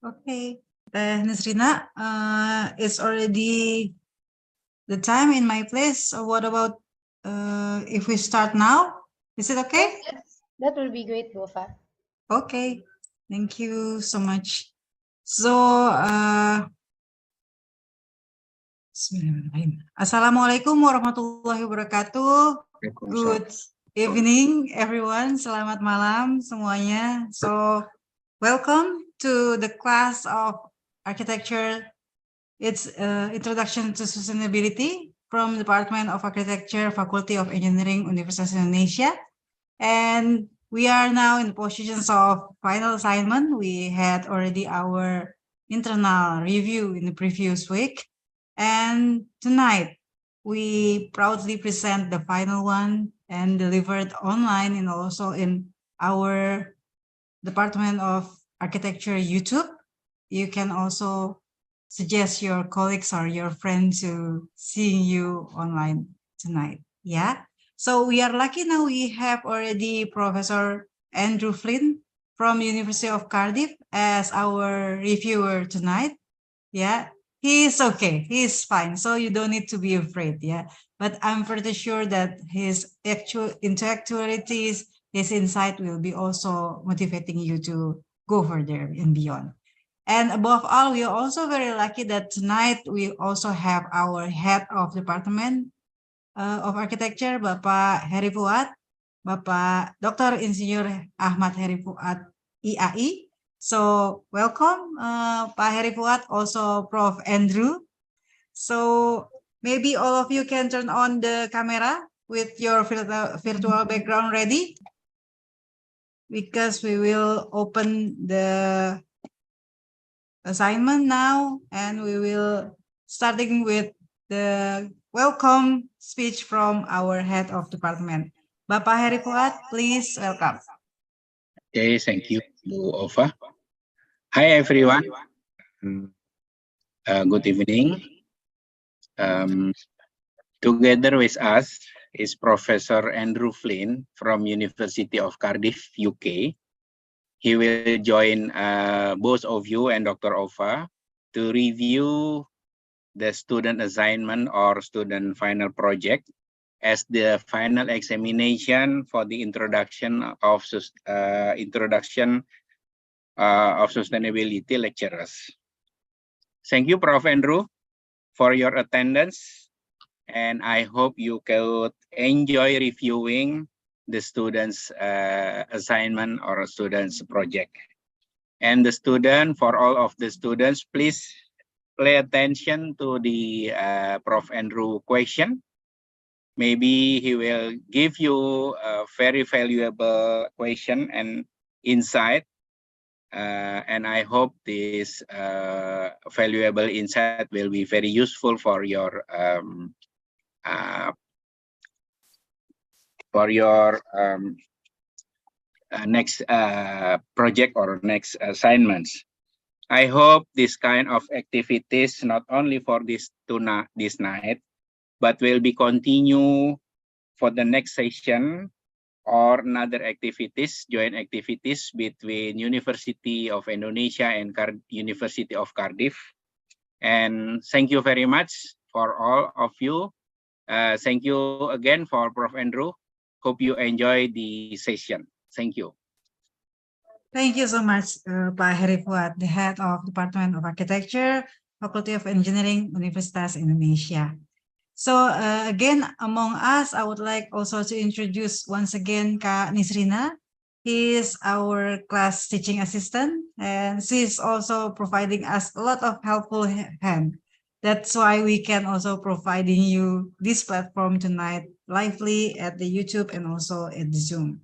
Okay, Nisrina, it's already the time in my place. So what about if we start now? Is it okay? Yes, that will be great, Bofa. Okay, thank you so much. So, Bismillahirrahmanirrahim. Assalamualaikum warahmatullahi wabarakatuh. Good evening, everyone. Selamat malam semuanya. So, welcome to the class of architecture. It's Introduction to Sustainability from Department of Architecture, Faculty of Engineering, Universitas Indonesia. And we are now in the positions of final assignment. We had already our internal review in the previous week. And tonight, we proudly present the final one and delivered online and also in our Department of Architecture YouTube. You can also suggest your colleagues or your friends to seeing you online tonight. Yeah. So we are lucky now we have already Professor Andrew Flynn from University of Cardiff as our reviewer tonight. Yeah. He's okay. He's fine. So you don't need to be afraid. Yeah. But I'm pretty sure that his actual intellectualities, his insight will be also motivating you to go further and beyond. And above all, we are also very lucky that tonight we also have our head of department of architecture, Bapak Heri Fuad, Bapak Dr. Insinyur Ahmad Heri Fuad, IAI. So welcome, Pak Heri Fuad, also Prof. Andrew. So maybe all of you can turn on the camera with your virtual background ready, because we will open the assignment now, and we will starting with the welcome speech from our head of department. Bapak Heri Fuad, please welcome. Okay, thank you, Ova. Hi, everyone. Good evening. Together with us is Professor Andrew Flynn from University of Cardiff, UK. He will join both of you and Dr. Ova to review the student assignment or student final project as the final examination for the introduction of sustainability lecturers. Thank you, Prof. Andrew, for your attendance, and I hope you could enjoy reviewing the students' assignment or students' project. And the student, for all of the students, please pay attention to the Prof. Andrew question. Maybe he will give you a very valuable question and insight. And I hope this valuable insight will be very useful for your next project or next assignments. I hope this kind of activities not only for this night, but will be continue for the next session or another activities, joint activities between University of Indonesia and University of Cardiff. And thank you very much for all of you. Thank you again for Prof. Andrew. Hope you enjoy the session. Thank you. Thank you so much, Pak Heri Fuad, the head of Department of Architecture, Faculty of Engineering, Universitas Indonesia. So again, among us, I would like also to introduce once again Kak Nisrina. He is our class teaching assistant, and she is also providing us a lot of helpful hand. That's why we can also providing you this platform tonight lively at the YouTube and also at the Zoom.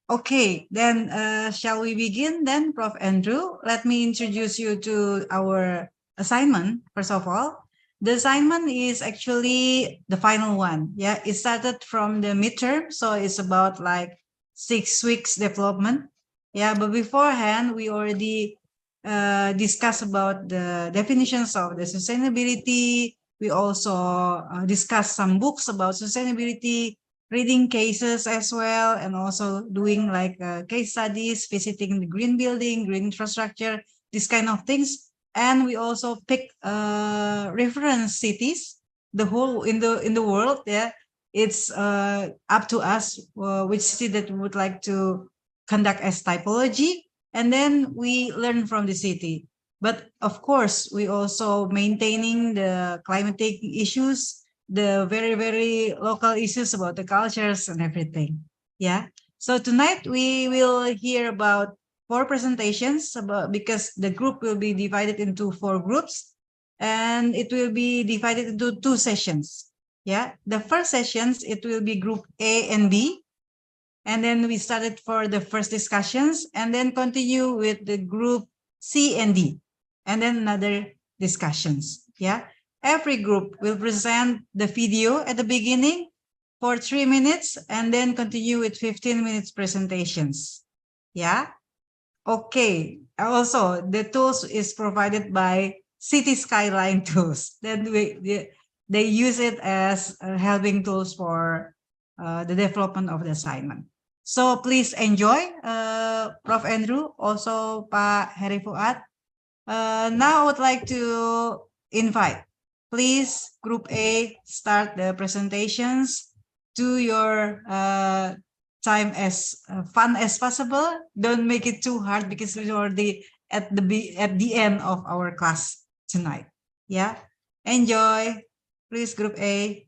Okay, then shall we begin then, Prof. Andrew? Let me introduce you to our assignment, first of all. The assignment is actually the final one. Yeah, it started from the midterm, so it's about like 6 weeks development. Yeah, but beforehand, we already discussed about the definitions of the sustainability. We also discussed some books about sustainability, reading cases as well, and also doing like case studies, visiting the green building, green infrastructure, these kind of things. And we also pick reference cities, the whole in the world. Yeah, it's up to us which city that we would like to conduct as typology, and then we learn from the city. But of course, we also maintaining the climatic issues, the very, very local issues about the cultures and everything. Yeah. So tonight we will hear about 4 presentations about, because the group will be divided into 4 groups, and it will be divided into 2 sessions. Yeah. The first sessions, it will be group A and B. And then we started for the first discussions, and then continue with the group C and D, and then another discussions. Yeah. Every group will present the video at the beginning for 3 minutes, and then continue with 15 minutes presentations. Yeah. Okay. Also, the tools is provided by City Skyline Tools. Then they use it as helping tools for the development of the assignment. So please enjoy, Prof. Andrew, also Pak Heri Fuad. Now I would like to invite, please, Group A, start the presentations. Do your time as fun as possible. Don't make it too hard because we're already at the end of our class tonight. Yeah, enjoy. Please, Group A.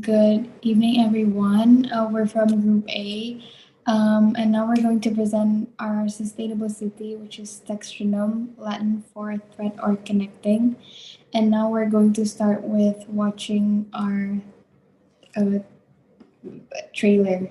Good evening, everyone. We're from Group A, and now we're going to present our sustainable city, which is Textronome, Latin for thread or connecting. And now we're going to start with watching our trailer.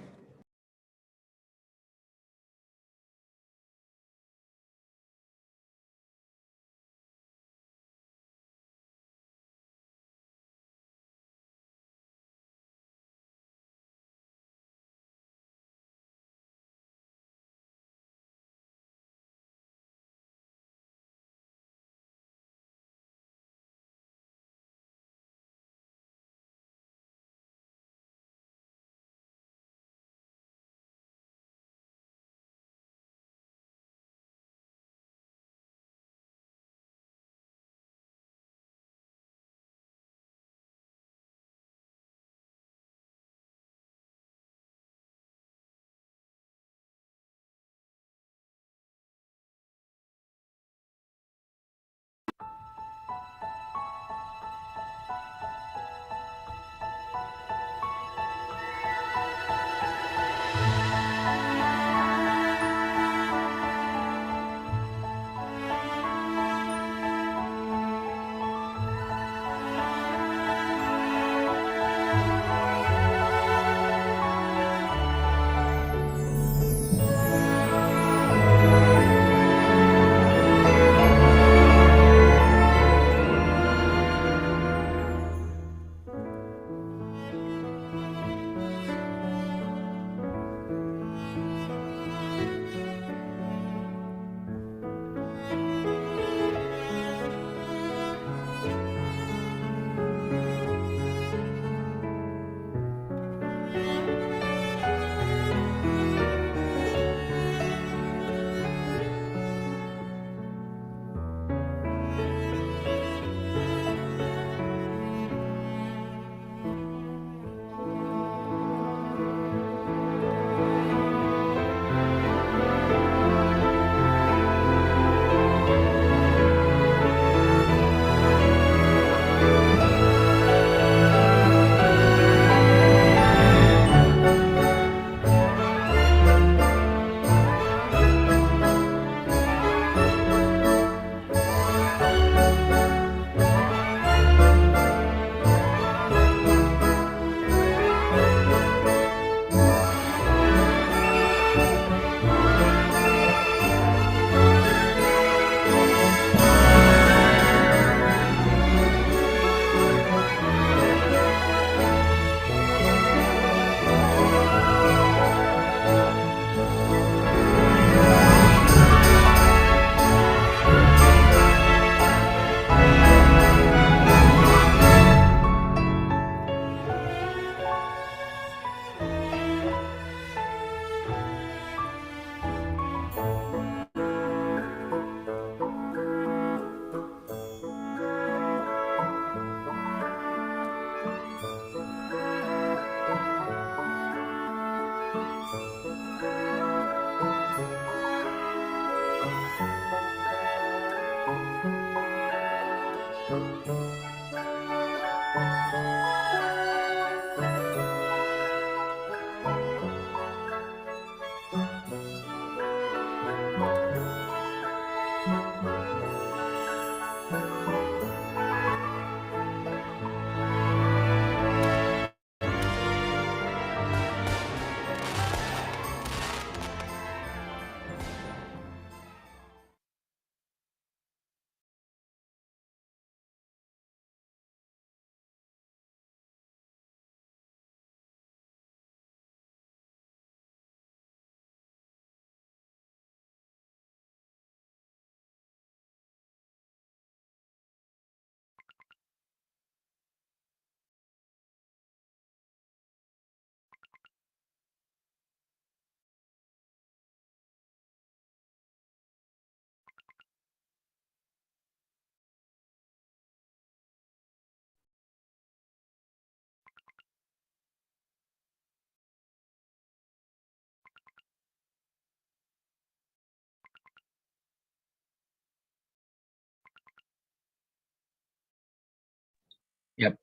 Yep.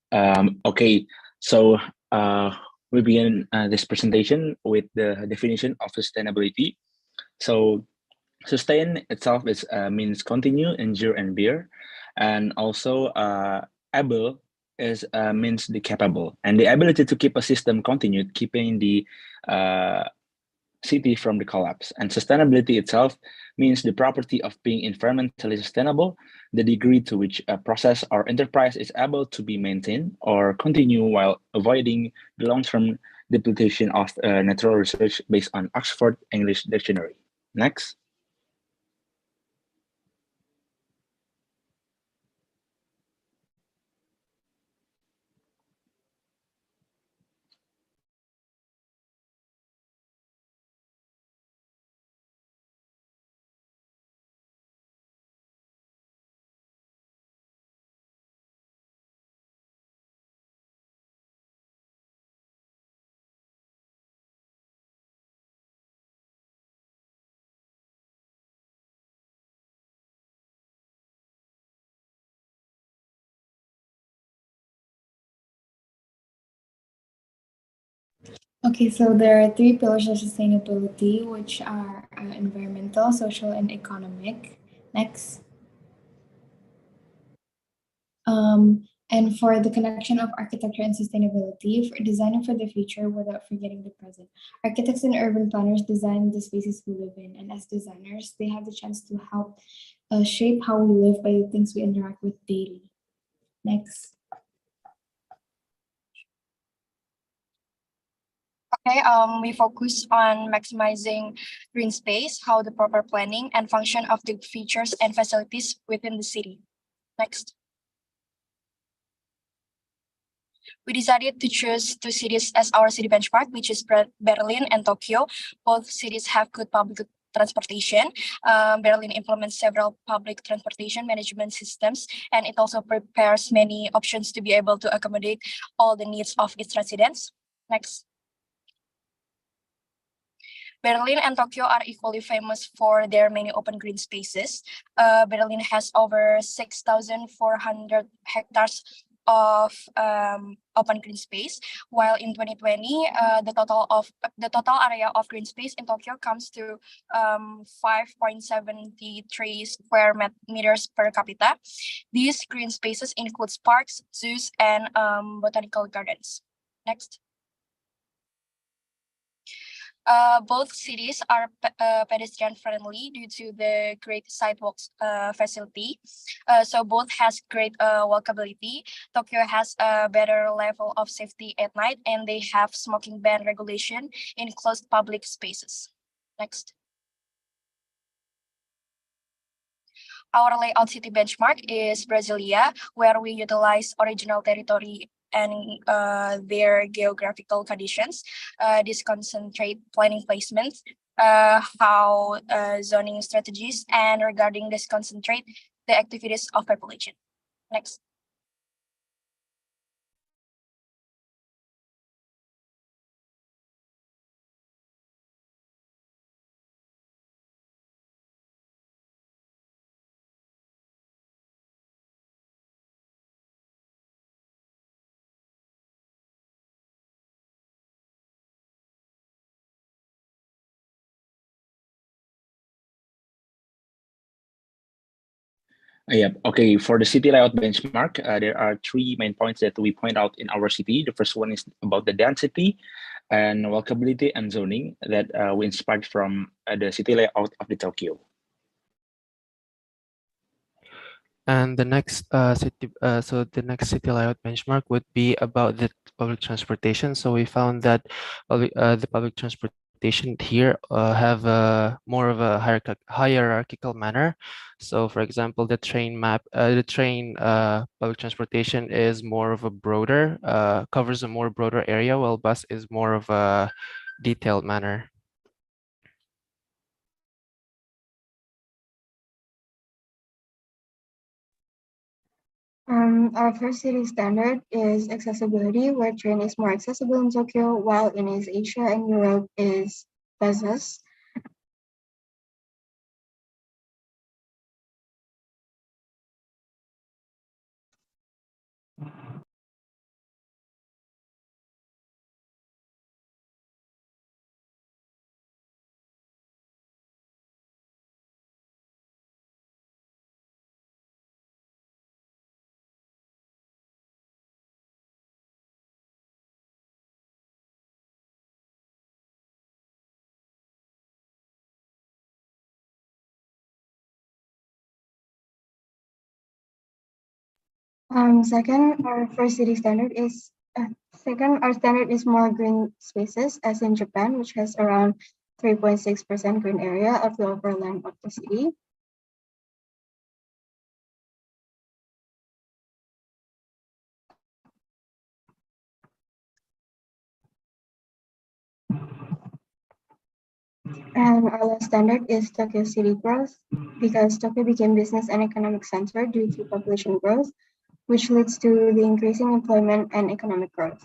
Okay. So we begin this presentation with the definition of sustainability. So sustain itself is means continue, endure, and bear, and also able is means the capable, and the ability to keep a system continued, keeping the city from the collapse. And sustainability itself means the property of being environmentally sustainable, the degree to which a process or enterprise is able to be maintained or continue while avoiding the long-term depletion of natural research based on Oxford English Dictionary. Next. Okay, so there are three pillars of sustainability, which are environmental, social, and economic. Next. And for the connection of architecture and sustainability, for designing for the future without forgetting the present. Architects and urban planners design the spaces we live in, and as designers, they have the chance to help shape how we live by the things we interact with daily. Next. Okay, we focus on maximizing green space, how the proper planning and function of the features and facilities within the city. Next. We decided to choose two cities as our city benchmark, which is Berlin and Tokyo. Both cities have good public transportation. Berlin implements several public transportation management systems, and it also prepares many options to be able to accommodate all the needs of its residents. Next. Berlin and Tokyo are equally famous for their many open green spaces. Berlin has over 6,400 hectares of open green space, while in 2020 the total area of green space in Tokyo comes to 5.73 square meters per capita. These green spaces include parks, zoos, and botanical gardens. Next. Both cities are pedestrian friendly due to the great sidewalks facility. So both has great walkability. Tokyo has a better level of safety at night, and they have smoking ban regulation in closed public spaces. Next. Our layout city benchmark is Brasilia, where we utilize original territory and their geographical conditions. This concentrate planning placements, how zoning strategies, and regarding this concentrate the activities of population. Next. Yeah. Okay. For the city layout benchmark, there are three main points that we point out in our city. The first one is about the density and walkability and zoning that we inspired from the city layout of the Tokyo. And the next the next city layout benchmark would be about the public transportation. So we found that the public transportation here have more of a hierarchical manner. So for example, the train public transportation is more of a broader, covers a more broader area, while bus is more of a detailed manner. Our first city standard is accessibility, where train is more accessible in Tokyo, while in East Asia and Europe is buses. Second, our standard is more green spaces, as in Japan, which has around 3.6% green area of the overall land of the city. And our last standard is Tokyo city growth, because Tokyo became business and economic center due to population growth, which leads to the increasing employment and economic growth.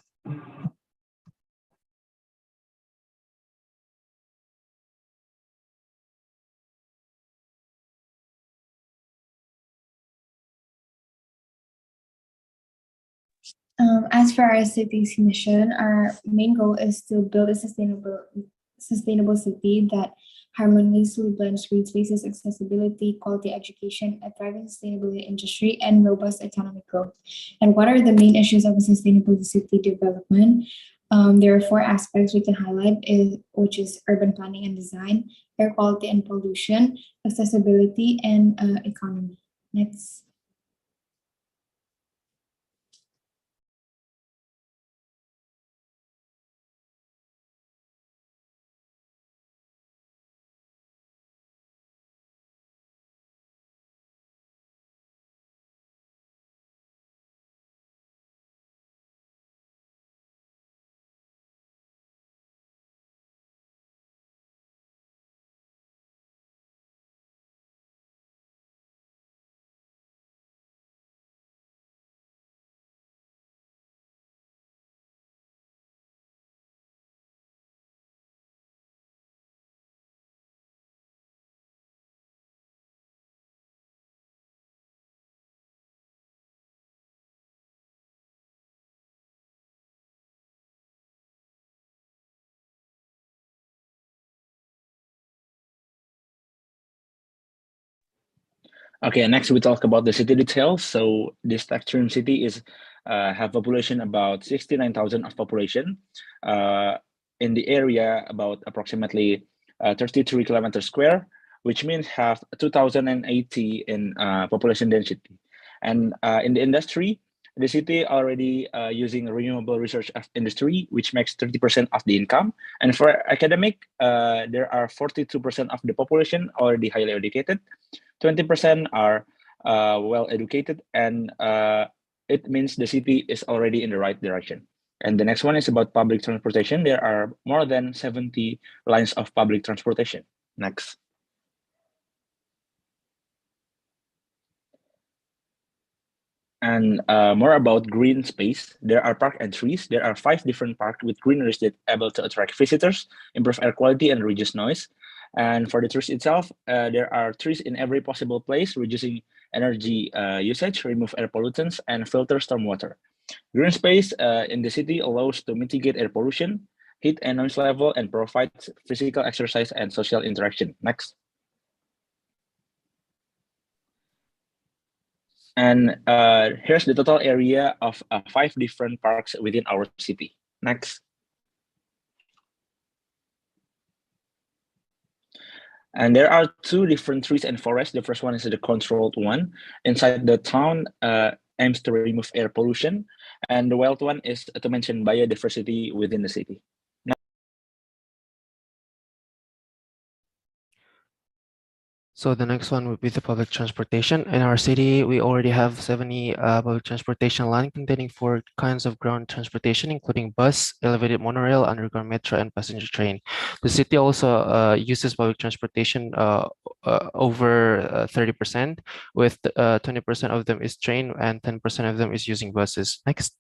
As for our city's mission, our main goal is to build a sustainable city that harmoniously blends green spaces, accessibility, quality education, a thriving sustainability industry, and robust economic growth. And what are the main issues of a sustainable city development? There are 4 aspects we can highlight, which is urban planning and design, air quality and pollution, accessibility, and economy. Next. Okay, next we talk about the city details. So this Spectrum city is have population about 69,000 of population. In the area about approximately 33 kilometers square, which means have 2,080 in population density. And in the industry, the city already using renewable research of industry, which makes 30% of the income. And for academic, there are 42% of the population already highly educated. 20% are well educated, and it means the city is already in the right direction. And the next one is about public transportation. There are more than 70 lines of public transportation. Next. And more about green space. There are park and trees. There are 5 different parks with greeneries that able to attract visitors, improve air quality, and reduce noise. And for the trees itself, there are trees in every possible place, reducing energy usage, remove air pollutants, and filter stormwater. Green space in the city allows to mitigate air pollution, heat and noise level, and provides physical exercise and social interaction. Next. And here's the total area of 5 different parks within our city. Next. And there are 2 different trees and forests. The first one is the controlled one. Inside the town aims to remove air pollution. And the wild one is to mention biodiversity within the city. So the next one would be the public transportation. In our city, we already have 70 public transportation line containing 4 kinds of ground transportation, including bus, elevated monorail, underground metro, and passenger train. The city also uses public transportation over 30%, with 20% of them is train and 10% of them is using buses. Next.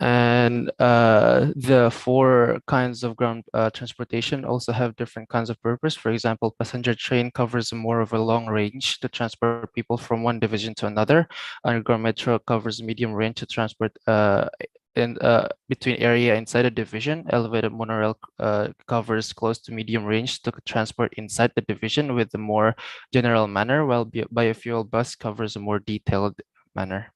And the 4 kinds of ground transportation also have different kinds of purpose. For example, passenger train covers more of a long range to transport people from one division to another. Underground metro covers medium range to transport in between area inside a division. Elevated monorail covers close to medium range to transport inside the division with a more general manner, while biofuel bus covers a more detailed manner.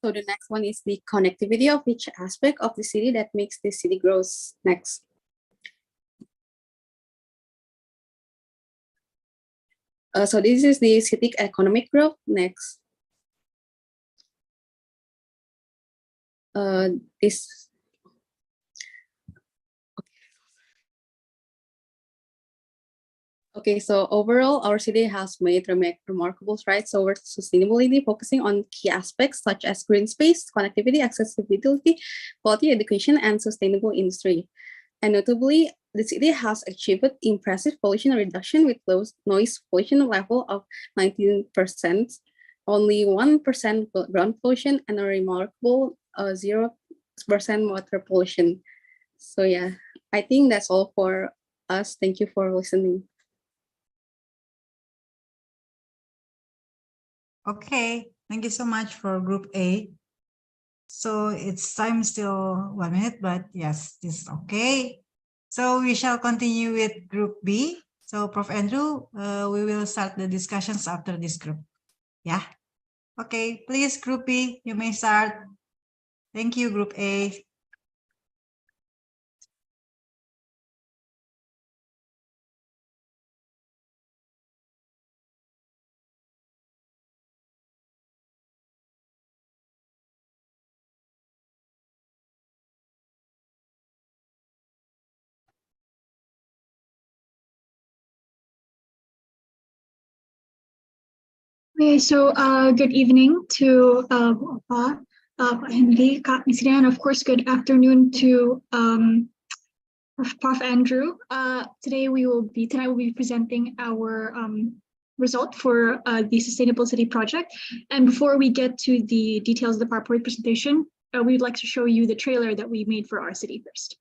So the next one is the connectivity of each aspect of the city that makes the city grows. Next. So this is the city economic growth. Next. This. Okay, so overall, our city has made remarkable strides towards sustainability, focusing on key aspects such as green space, connectivity, accessibility, quality education, and sustainable industry. And notably, the city has achieved impressive pollution reduction with low noise pollution level of 19%, only 1% ground pollution, and a remarkable 0% water pollution. So yeah, I think that's all for us. Thank you for listening. Okay, thank you so much for Group A. So it's time still 1 minute, but yes, this is okay. So we shall continue with Group B. So Prof. Andrew, we will start the discussions after this group. Yeah. Okay, please, Group B, you may start. Thank you, Group A. Okay, so good evening to Pak Henry, Kak Nisida, and of course, good afternoon to Prof. Andrew. Tonight we'll be presenting our result for the Sustainable City project. And before we get to the details of the PowerPoint presentation, we'd like to show you the trailer that we made for our city first.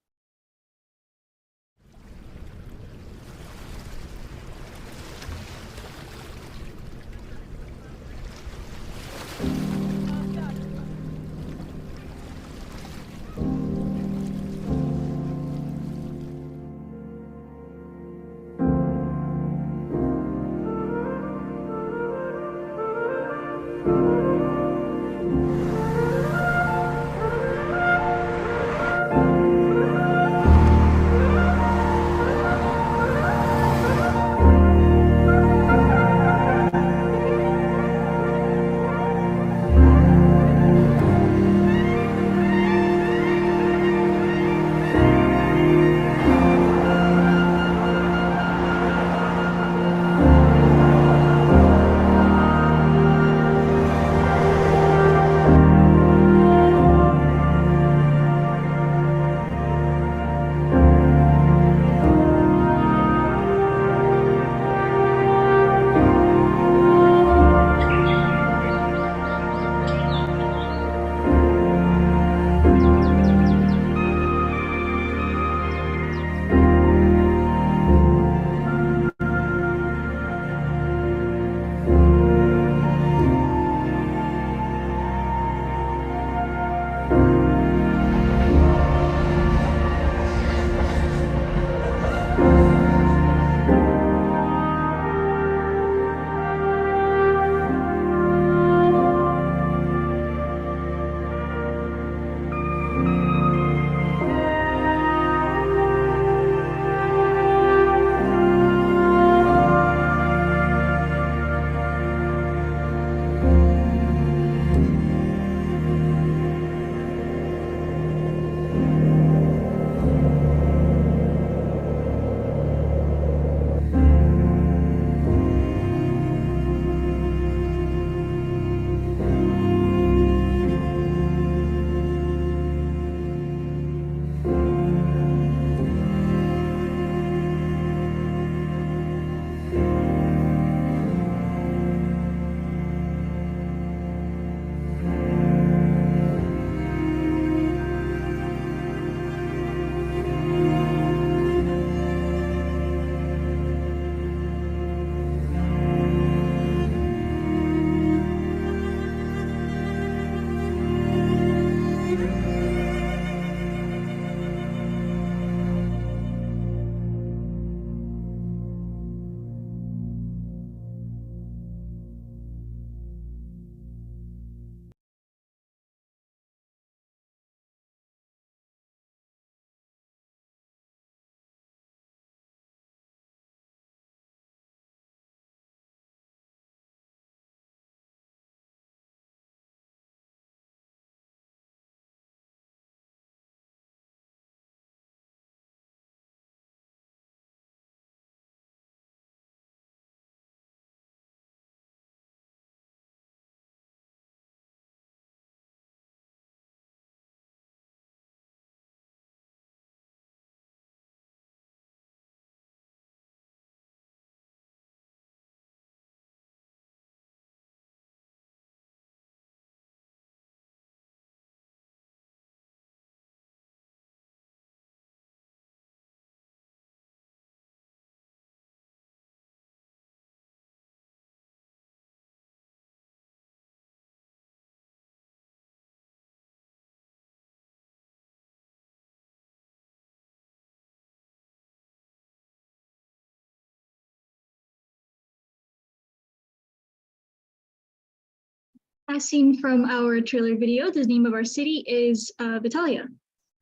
As seen from our trailer video, the name of our city is Vitalia.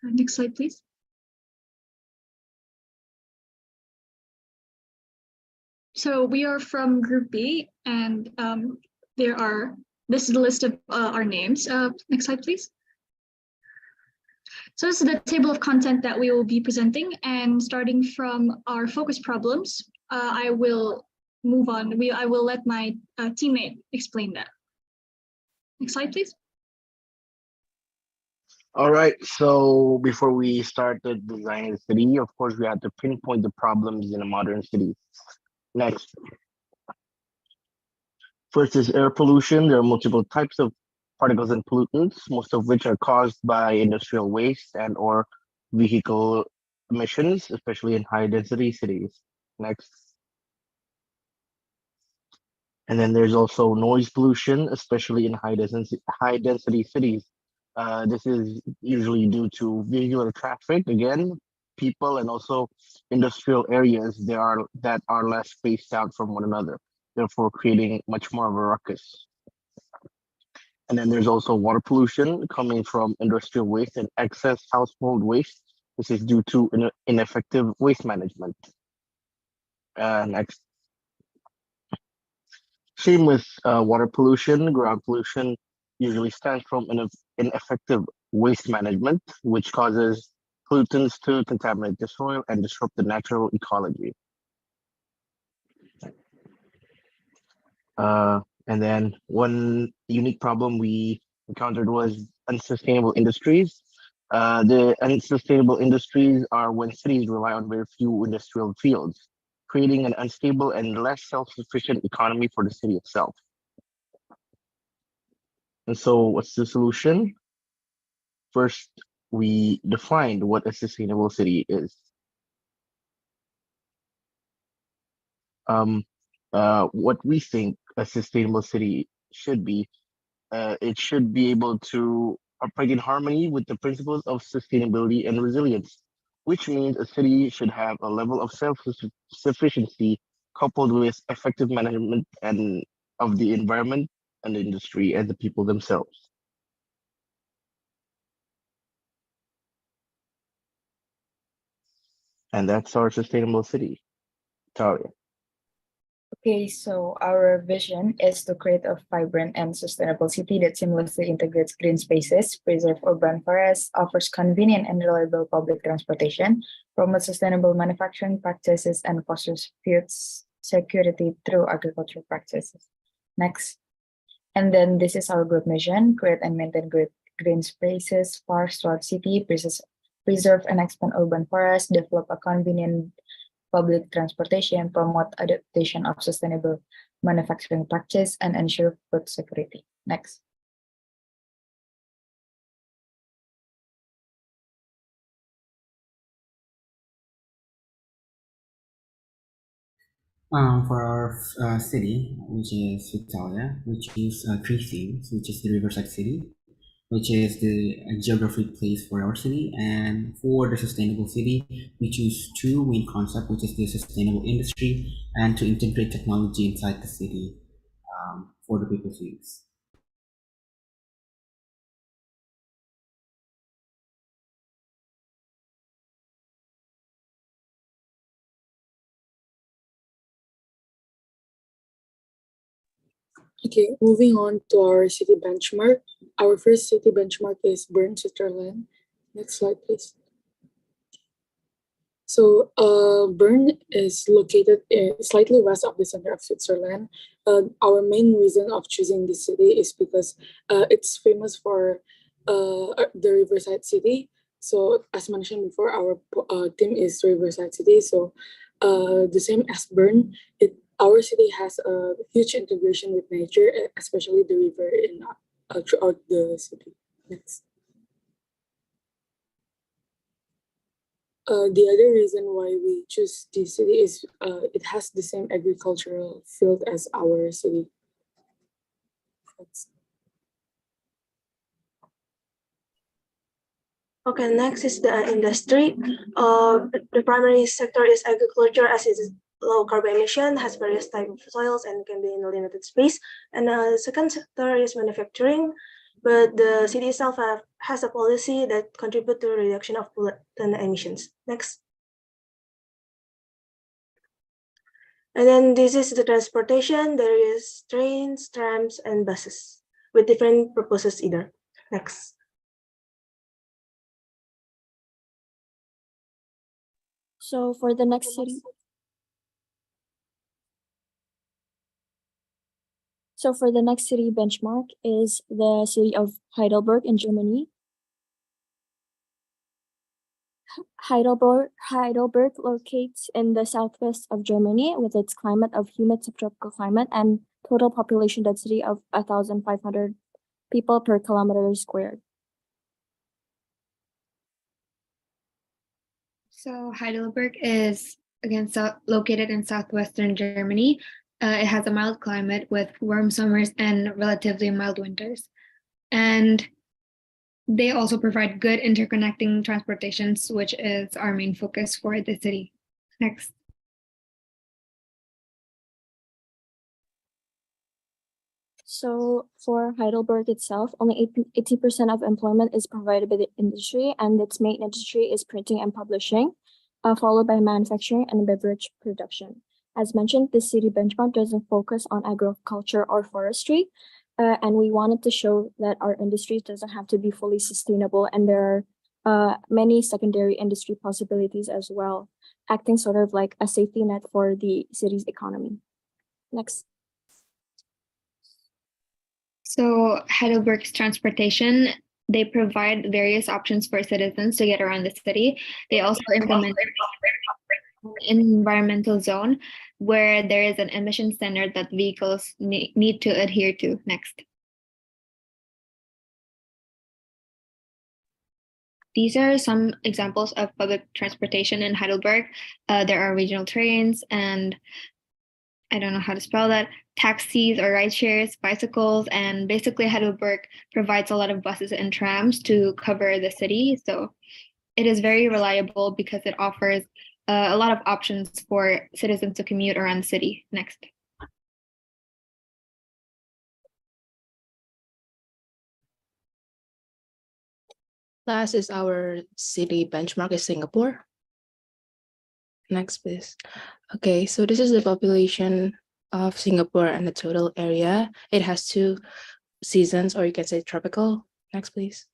Next slide, please. So we are from Group B, and this is the list of our names. Next slide, please. So this is the table of content that we will be presenting, and starting from our focus problems, I will move on. I will let my teammate explain that. Next slide, please. All right, so before we start the design of the city, of course, we have to pinpoint the problems in a modern city. Next. First is air pollution. There are multiple types of particles and pollutants, most of which are caused by industrial waste and or vehicle emissions, especially in high density cities. Next. And then there's also noise pollution, especially in high density cities. This is usually due to vehicular traffic, again, people, and also industrial areas that are less spaced out from one another, therefore creating much more of a ruckus. And then there's also water pollution coming from industrial waste and excess household waste. This is due to ineffective waste management. Next. Same with water pollution. Ground pollution usually stems from ineffective waste management, which causes pollutants to contaminate the soil and disrupt the natural ecology. And then one unique problem we encountered was unsustainable industries. The unsustainable industries are when cities rely on very few industrial fields, creating an unstable and less self-sufficient economy for the city itself. And so what's the solution? First, we defined what a sustainable city is. What we think a sustainable city should be, it should be able to operate in harmony with the principles of sustainability and resilience, which means a city should have a level of self-sufficiency coupled with effective management and of the environment and the industry and the people themselves. And that's our sustainable city. Talia. Okay, so our vision is to create a vibrant and sustainable city that seamlessly integrates green spaces, preserve urban forests, offers convenient and reliable public transportation, promotes sustainable manufacturing practices, and fosters food security through agricultural practices. Next. And then this is our group mission: create and maintain green spaces, parks throughout city, preserve and expand urban forests, develop a convenient public transportation, promote adaptation of sustainable manufacturing practice, and ensure food security. Next. For our city, which is Vitalia, which is three themes, which is the Riverside City, which is the geographic place for our city, and for the sustainable city, we choose two main concepts, which is the sustainable industry and to integrate technology inside the city for the people's use. Okay, moving on to our city benchmark. Our first city benchmark is Bern, Switzerland. Next slide, please. So Bern is located slightly west of the center of Switzerland. Our main reason of choosing this city is because it's famous for the Riverside City. So as mentioned before, our theme is Riverside City. So the same as Bern, our city has a huge integration with nature, especially the river throughout the city. Next. The other reason why we choose this city is it has the same agricultural field as our city. Next. Okay, next is the industry. The primary sector is agriculture, as it is low carbon emission, has various types of soils, and can be in a limited space. And the second sector is manufacturing, but the city itself has a policy that contribute to the reduction of pollutant emissions. Next. And then this is the transportation. There is trains, trams, and buses with different purposes either. Next. So for the next city. So for the next city benchmark is the city of Heidelberg in Germany. Heidelberg locates in the southwest of Germany with its climate of humid subtropical climate and total population density of 1,500 people per kilometer squared. So Heidelberg is again located in southwestern Germany. It has a mild climate with warm summers and relatively mild winters. And they also provide good interconnecting transportations, which is our main focus for the city. Next. So for Heidelberg itself, only 80% of employment is provided by the industry, and its main industry is printing and publishing, followed by manufacturing and beverage production. As mentioned, this city benchmark doesn't focus on agriculture or forestry, and we wanted to show that our industry doesn't have to be fully sustainable, and there are many secondary industry possibilities as well, acting sort of like a safety net for the city's economy. Next. So Heidelberg's transportation, they provide various options for citizens to get around the city. They also implement an environmental zone where there is an emission standard that vehicles need to adhere to. Next. These are some examples of public transportation in Heidelberg. There are regional trains and I don't know how to spell that, taxis or ride shares, bicycles, and basically Heidelberg provides a lot of buses and trams to cover the city. So it is very reliable because it offers a lot of options for citizens to commute around the city. Next. Last is our city benchmark is Singapore. Next, please. Okay, so this is the population of Singapore and the total area. It has 2 seasons, or you can say tropical. Next, please.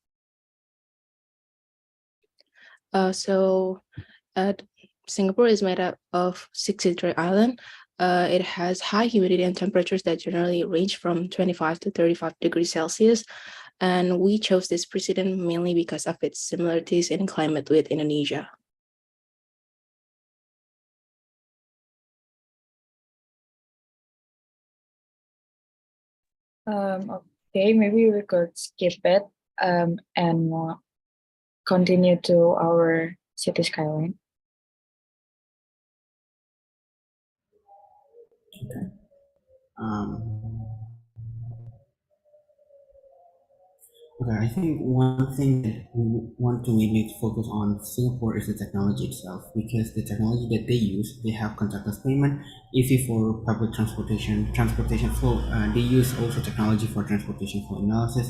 Singapore is made up of 63 islands. It has high humidity and temperatures that generally range from 25 to 35 degrees Celsius. And we chose this precedent mainly because of its similarities in climate with Indonesia. Okay, maybe we could skip it and continue to our city skyline. Okay. Okay, I think one thing that we want to mainly focus on Singapore is the technology itself, because the technology that they use, they have contactless payment, easy for public transportation flow. They use also technology for transportation flow analysis,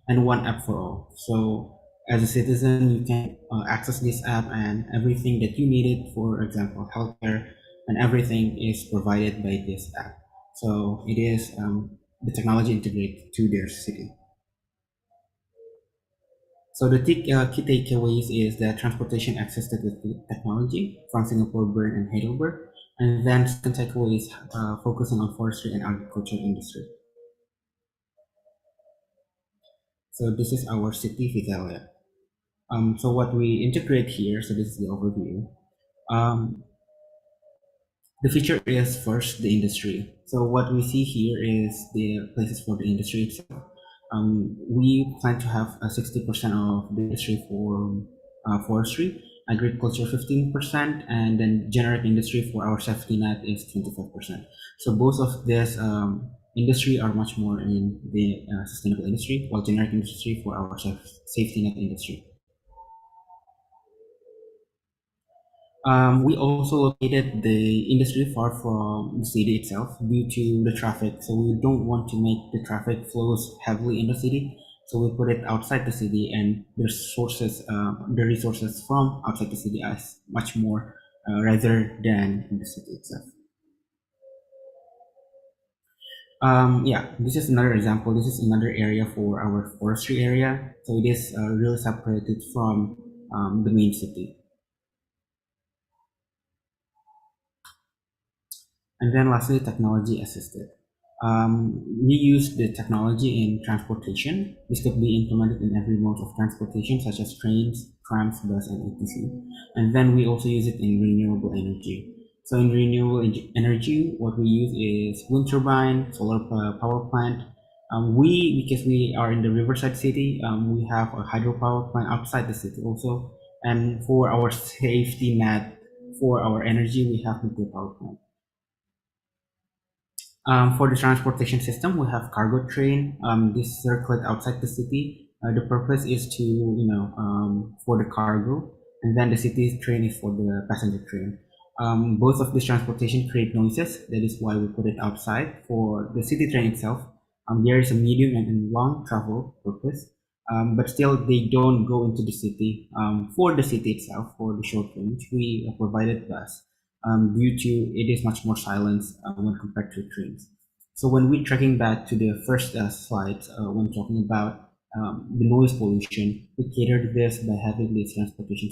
and one app for all. So as a citizen, you can access this app, and everything that you needed, for example, healthcare, and everything is provided by this app. So it is the technology integrated to their city. So the key takeaways is that transportation accessed with technology from Singapore, Bern, and Heidelberg. And then second takeaway is focusing on forestry and agriculture industry. So this is our city, Vidalia. So what we integrate here, so this is the overview. The feature is first the industry. So what we see here is the places for the industry itself. We plan to have 60% of the industry for forestry, agriculture 15%, and then generic industry for our safety net is 25%. So both of this industry are much more in the sustainable industry, while generic industry for our safety net industry. We also located the industry far from the city itself due to the traffic. So we don't want to make the traffic flows heavily in the city. So we put it outside the city, and the resources from outside the city as much more rather than in the city itself. Yeah, this is another example. This is another area for our forestry area. So it is really separated from the main city. And then lastly, technology assisted. We use the technology in transportation. This could be implemented in every mode of transportation, such as trains, trams, bus, and etc. And then we also use it in renewable energy. So in renewable energy, what we use is wind turbine, solar power plant. Because we are in the riverside city, we have a hydropower plant outside the city also. And for our safety net, for our energy, we have nuclear power plant. For the transportation system, we have cargo train. This circulate outside the city. The purpose is to, for the cargo, and then the city train is for the passenger train. Both of these transportation create noises. That is why we put it outside. For the city train itself, there is a medium and long travel purpose, but still they don't go into the city. For the city itself, for the short range, we provided bus. Due to it is much more silent when compared to trains. So when we're tracking back to the first slide, when talking about the noise pollution, we cater to this by having this transportation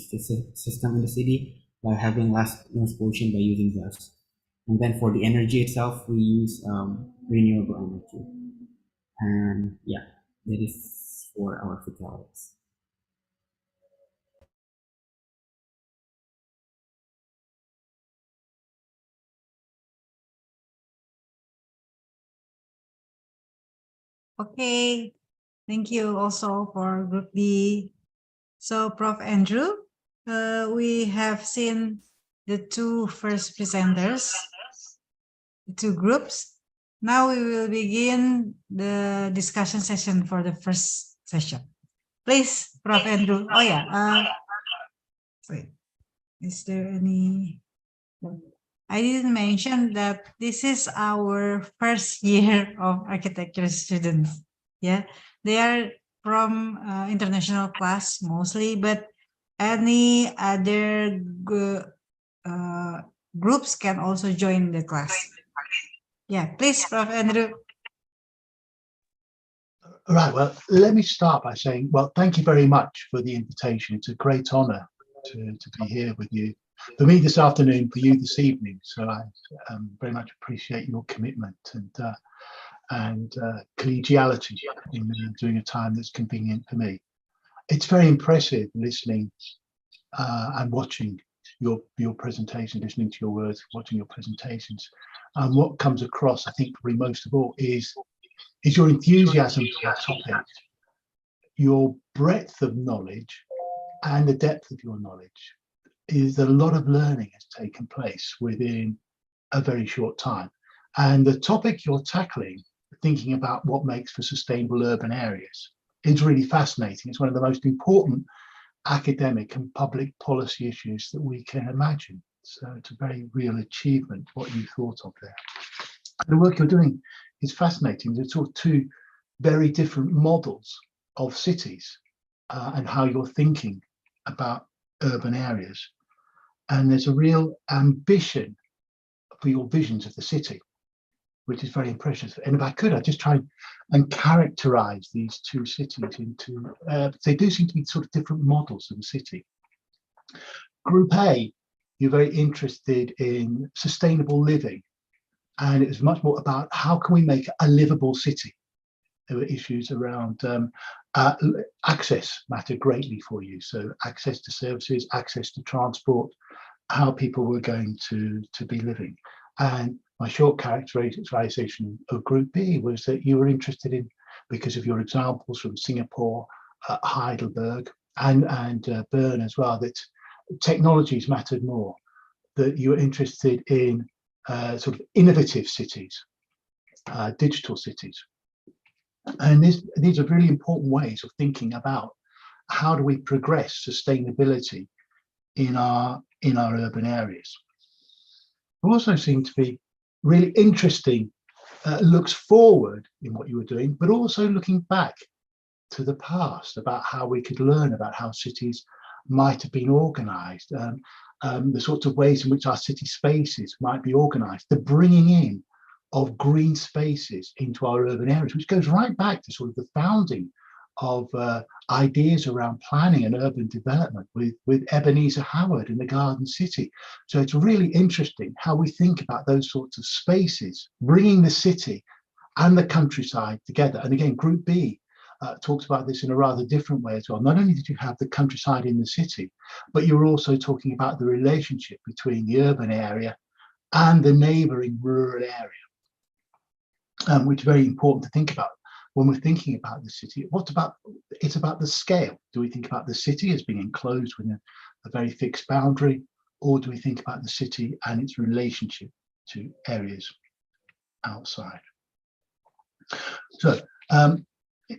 system in the city, by having less noise pollution by using bus. And then for the energy itself, we use renewable energy. And yeah, that is for our fatalities. Okay, thank you also for Group B. So, Prof. Andrew, we have seen the two first presenters, the two groups. Now we will begin the discussion session for the first session. Please, Prof. Andrew. Oh yeah, wait, is there any? I didn't mention that this is our first year of architecture students. Yeah, they are from international class mostly, but any other groups can also join the class. Yeah, please, Prof. Andrew. Right, well, let me start by saying, well, thank you very much for the invitation. It's a great honor to be here with you. For me this afternoon, for you this evening. So I very much appreciate your commitment and collegiality in doing a time that's convenient for me. It's very impressive listening and watching your presentation, listening to your words, watching your presentations. And what comes across, I think, probably most of all, is your enthusiasm for the topic, your breadth of knowledge, and the depth of your knowledge. Is that a lot of learning has taken place within a very short time. And the topic you're tackling, thinking about what makes for sustainable urban areas, is really fascinating. It's one of the most important academic and public policy issues that we can imagine. So it's a very real achievement what you thought of there. And the work you're doing is fascinating. There's sort of two very different models of cities and how you're thinking about urban areas. And there's a real ambition for your visions of the city, which is very impressive. And if I could, I'd just try and characterize these two cities into, they do seem to be sort of different models of the city. Group A, you're very interested in sustainable living. And it was much more about how can we make a livable city? There were issues around access mattered greatly for you. So access to services, access to transport, how people were going to be living. And my short characterization of Group B was that you were interested in, because of your examples from Singapore, Heidelberg, and Bern as well, that technologies mattered more, that you were interested in sort of innovative cities, digital cities. And these are really important ways of thinking about how do we progress sustainability in our in our urban areas. Also seem to be really interesting looks forward in what you were doing, but also looking back to the past about how we could learn about how cities might have been organized, the sorts of ways in which our city spaces might be organized, the bringing in of green spaces into our urban areas, which goes right back to sort of the founding of ideas around planning and urban development with Ebenezer Howard in the Garden City. So it's really interesting how we think about those sorts of spaces, bringing the city and the countryside together. And again, Group B talks about this in a rather different way as well. Not only did you have the countryside in the city, but you were also talking about the relationship between the urban area and the neighboring rural area, which is very important to think about when we're thinking about the city. It's about the scale. Do we think about the city as being enclosed within a very fixed boundary, or do we think about the city and its relationship to areas outside? So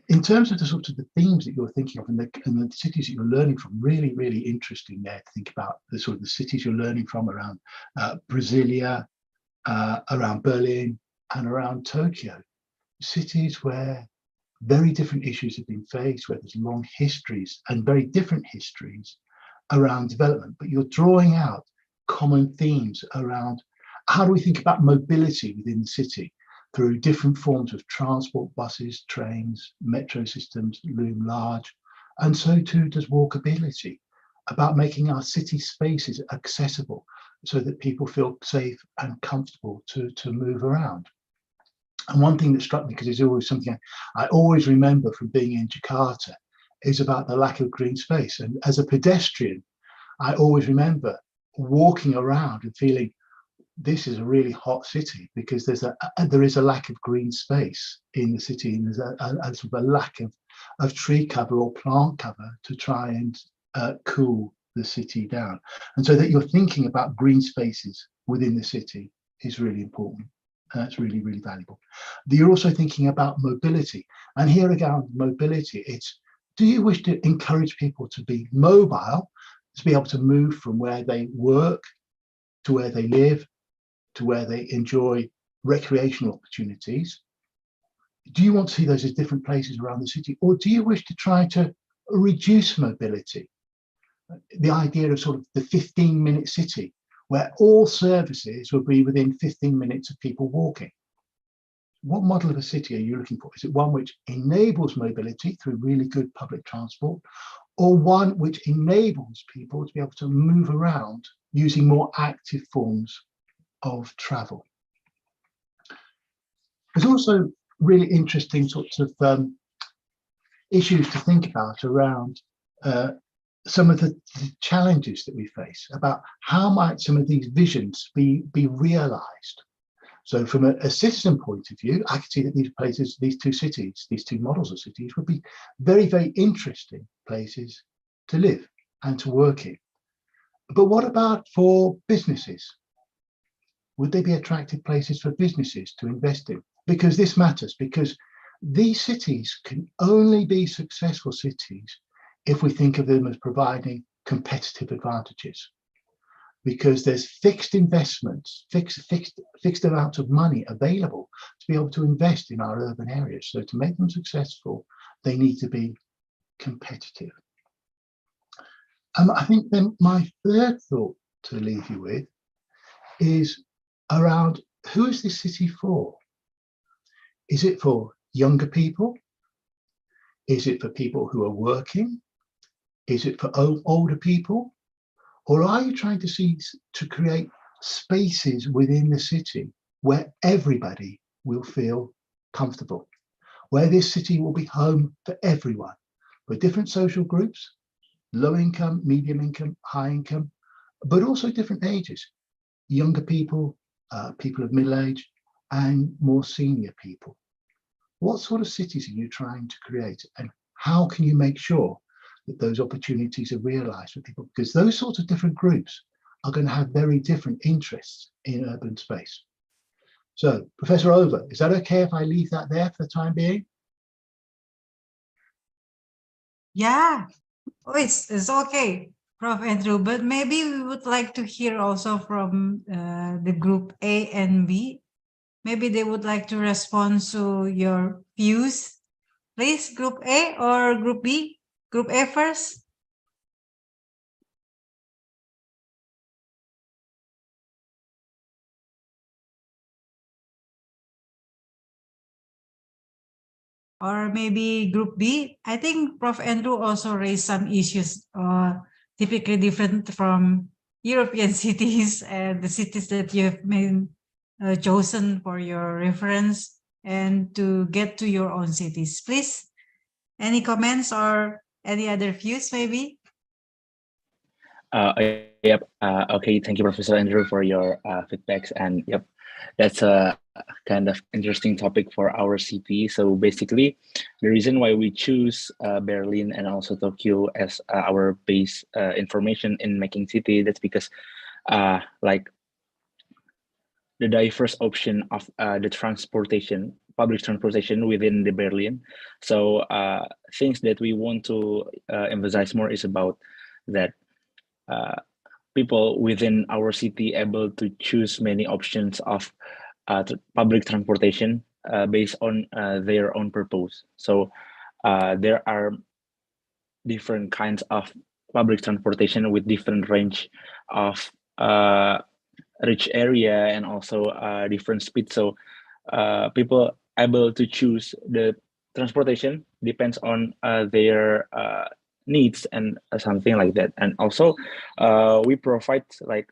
in terms of the sort of the themes that you're thinking of and the cities that you're learning from, really, really interesting there to think about the sort of the cities you're learning from around Brasilia, around Berlin, and around Tokyo. Cities where very different issues have been faced, where there's long histories and very different histories around development, but you're drawing out common themes around how do we think about mobility within the city through different forms of transport, buses, trains, metro systems loom large, and so too does walkability, about making our city spaces accessible so that people feel safe and comfortable to move around. And one thing that struck me, because it's always something I always remember from being in Jakarta, is about the lack of green space. And as a pedestrian, I always remember walking around and feeling this is a really hot city because there is a lack of green space in the city, and there's a sort of a lack of tree cover or plant cover to try and cool the city down. And so that you're thinking about green spaces within the city is really important. That's really, really valuable. You're also thinking about mobility. And here again, mobility, it's, do you wish to encourage people to be mobile, to be able to move from where they work to where they live, to where they enjoy recreational opportunities? Do you want to see those as different places around the city? Or do you wish to try to reduce mobility? The idea of sort of the 15-minute city, where all services will be within 15 minutes of people walking. What model of a city are you looking for? Is it one which enables mobility through really good public transport, or one which enables people to be able to move around using more active forms of travel? There's also really interesting sorts of issues to think about around some of the challenges that we face, about how might some of these visions be realized. So from a citizen point of view, I can see that these places, these two cities, these two models of cities would be very, very interesting places to live and to work in. But what about for businesses? Would they be attractive places for businesses to invest in? Because this matters, because these cities can only be successful cities if we think of them as providing competitive advantages, because there's fixed investments, fixed amounts of money available to be able to invest in our urban areas. So to make them successful, they need to be competitive. I think then my third thought to leave you with is around, who is this city for? Is it for younger people? Is it for people who are working? Is it for older people? Or are you trying to create spaces within the city where everybody will feel comfortable, where this city will be home for everyone, for different social groups, low income, medium income, high income, but also different ages, younger people, people of middle age, and more senior people? What sort of cities are you trying to create, and how can you make sure that those opportunities are realized for people? Because those sorts of different groups are going to have very different interests in urban space. So, Professor Over, is that okay if I leave that there for the time being? Yeah, oh, it's okay. Prof. Andrew, but maybe we would like to hear also from the group A and B. Maybe they would like to respond to your views. Please, group A or group B? Group A first. Or maybe group B. I think Prof. Andrew also raised some issues typically different from European cities and the cities that you have been chosen for your reference and to get to your own cities. Please, any comments or any other views maybe? Yep. Okay. Thank you, Professor Andrew, for your feedbacks. And yep, that's a kind of interesting topic for our city. So basically, the reason why we choose Berlin and also Tokyo as our base information in making city, that's because like the diverse option of the transportation, public transportation within the Berlin. So things that we want to emphasize more is about that people within our city able to choose many options of public transportation based on their own purpose. So there are different kinds of public transportation with different range of reach area and also different speed. So people able to choose the transportation depends on their needs and something like that. And also we provide like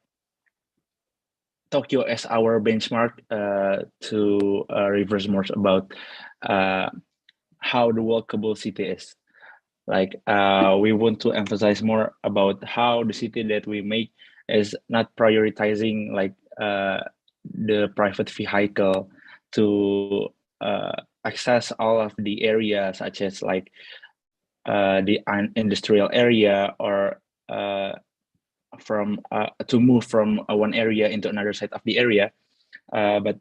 Tokyo as our benchmark to reverse more about how the walkable city is. Like we want to emphasize more about how the city that we make is not prioritizing like the private vehicle to access all of the area, such as like the industrial area or from to move from one area into another side of the area. But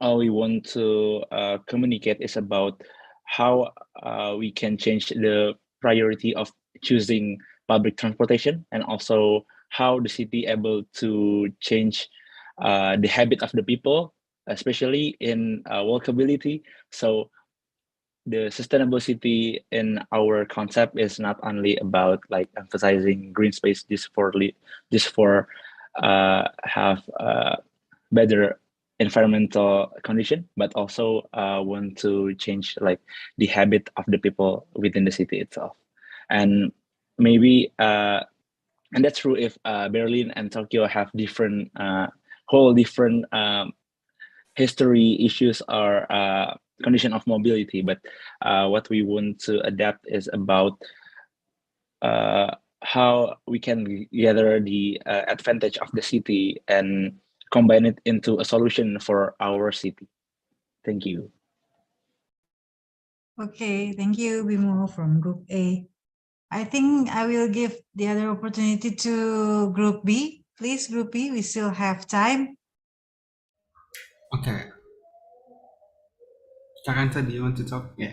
all we want to communicate is about how we can change the priority of choosing public transportation, and also how the city able to change the habit of the people, especially in walkability. So the sustainable city in our concept is not only about like emphasizing green space just for have better environmental condition, but also want to change like the habit of the people within the city itself. And maybe and that's true if Berlin and Tokyo have different whole different history issues or condition of mobility, but what we want to adapt is about how we can gather the advantage of the city and combine it into a solution for our city. Thank you. Okay, thank you, Bimo from Group A. I think I will give the other opportunity to Group B. Please, Group B, we still have time. Okay. Kakanta, do you want to talk? Yeah.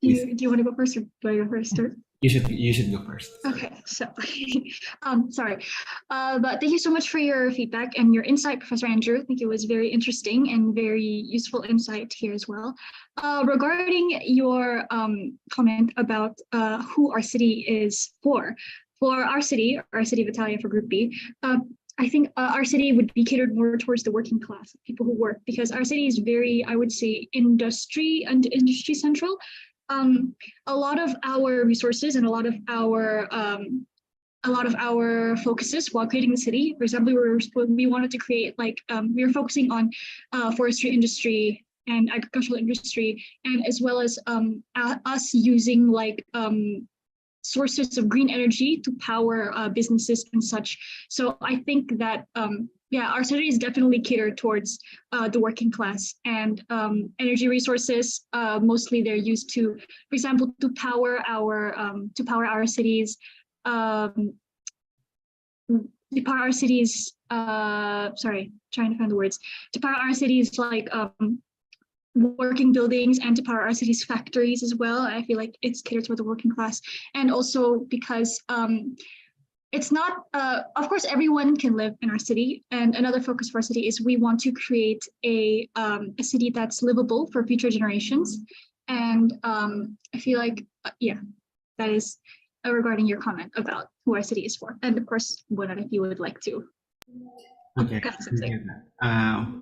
Do you want to go first or do I go first? Or? You should go first. Okay, so sorry, but thank you so much for your feedback and your insight, Professor Andrew. I think it was very interesting and very useful insight here as well. Regarding your comment about who our city is for our city of Italia for Group B, I think our city would be catered more towards the working class, people who work, because our city is very, I would say, industry central. A lot of our resources and a lot of our focuses while creating the city, for example, we wanted to create like we were focusing on forestry industry and agricultural industry, and as well as us using like sources of green energy to power businesses and such. So I think that yeah, our city is definitely catered towards the working class, and energy resources. Mostly they're used to, for example, to power our cities. Sorry, trying to find the words. To power our cities like working buildings, and to power our city's factories as well. I feel like it's catered toward the working class, and also because it's not, of course, everyone can live in our city. And another focus for our city is we want to create a city that's livable for future generations. And I feel like, yeah, that is regarding your comment about who our city is for. And of course, Bonat, if you would like to. Okay.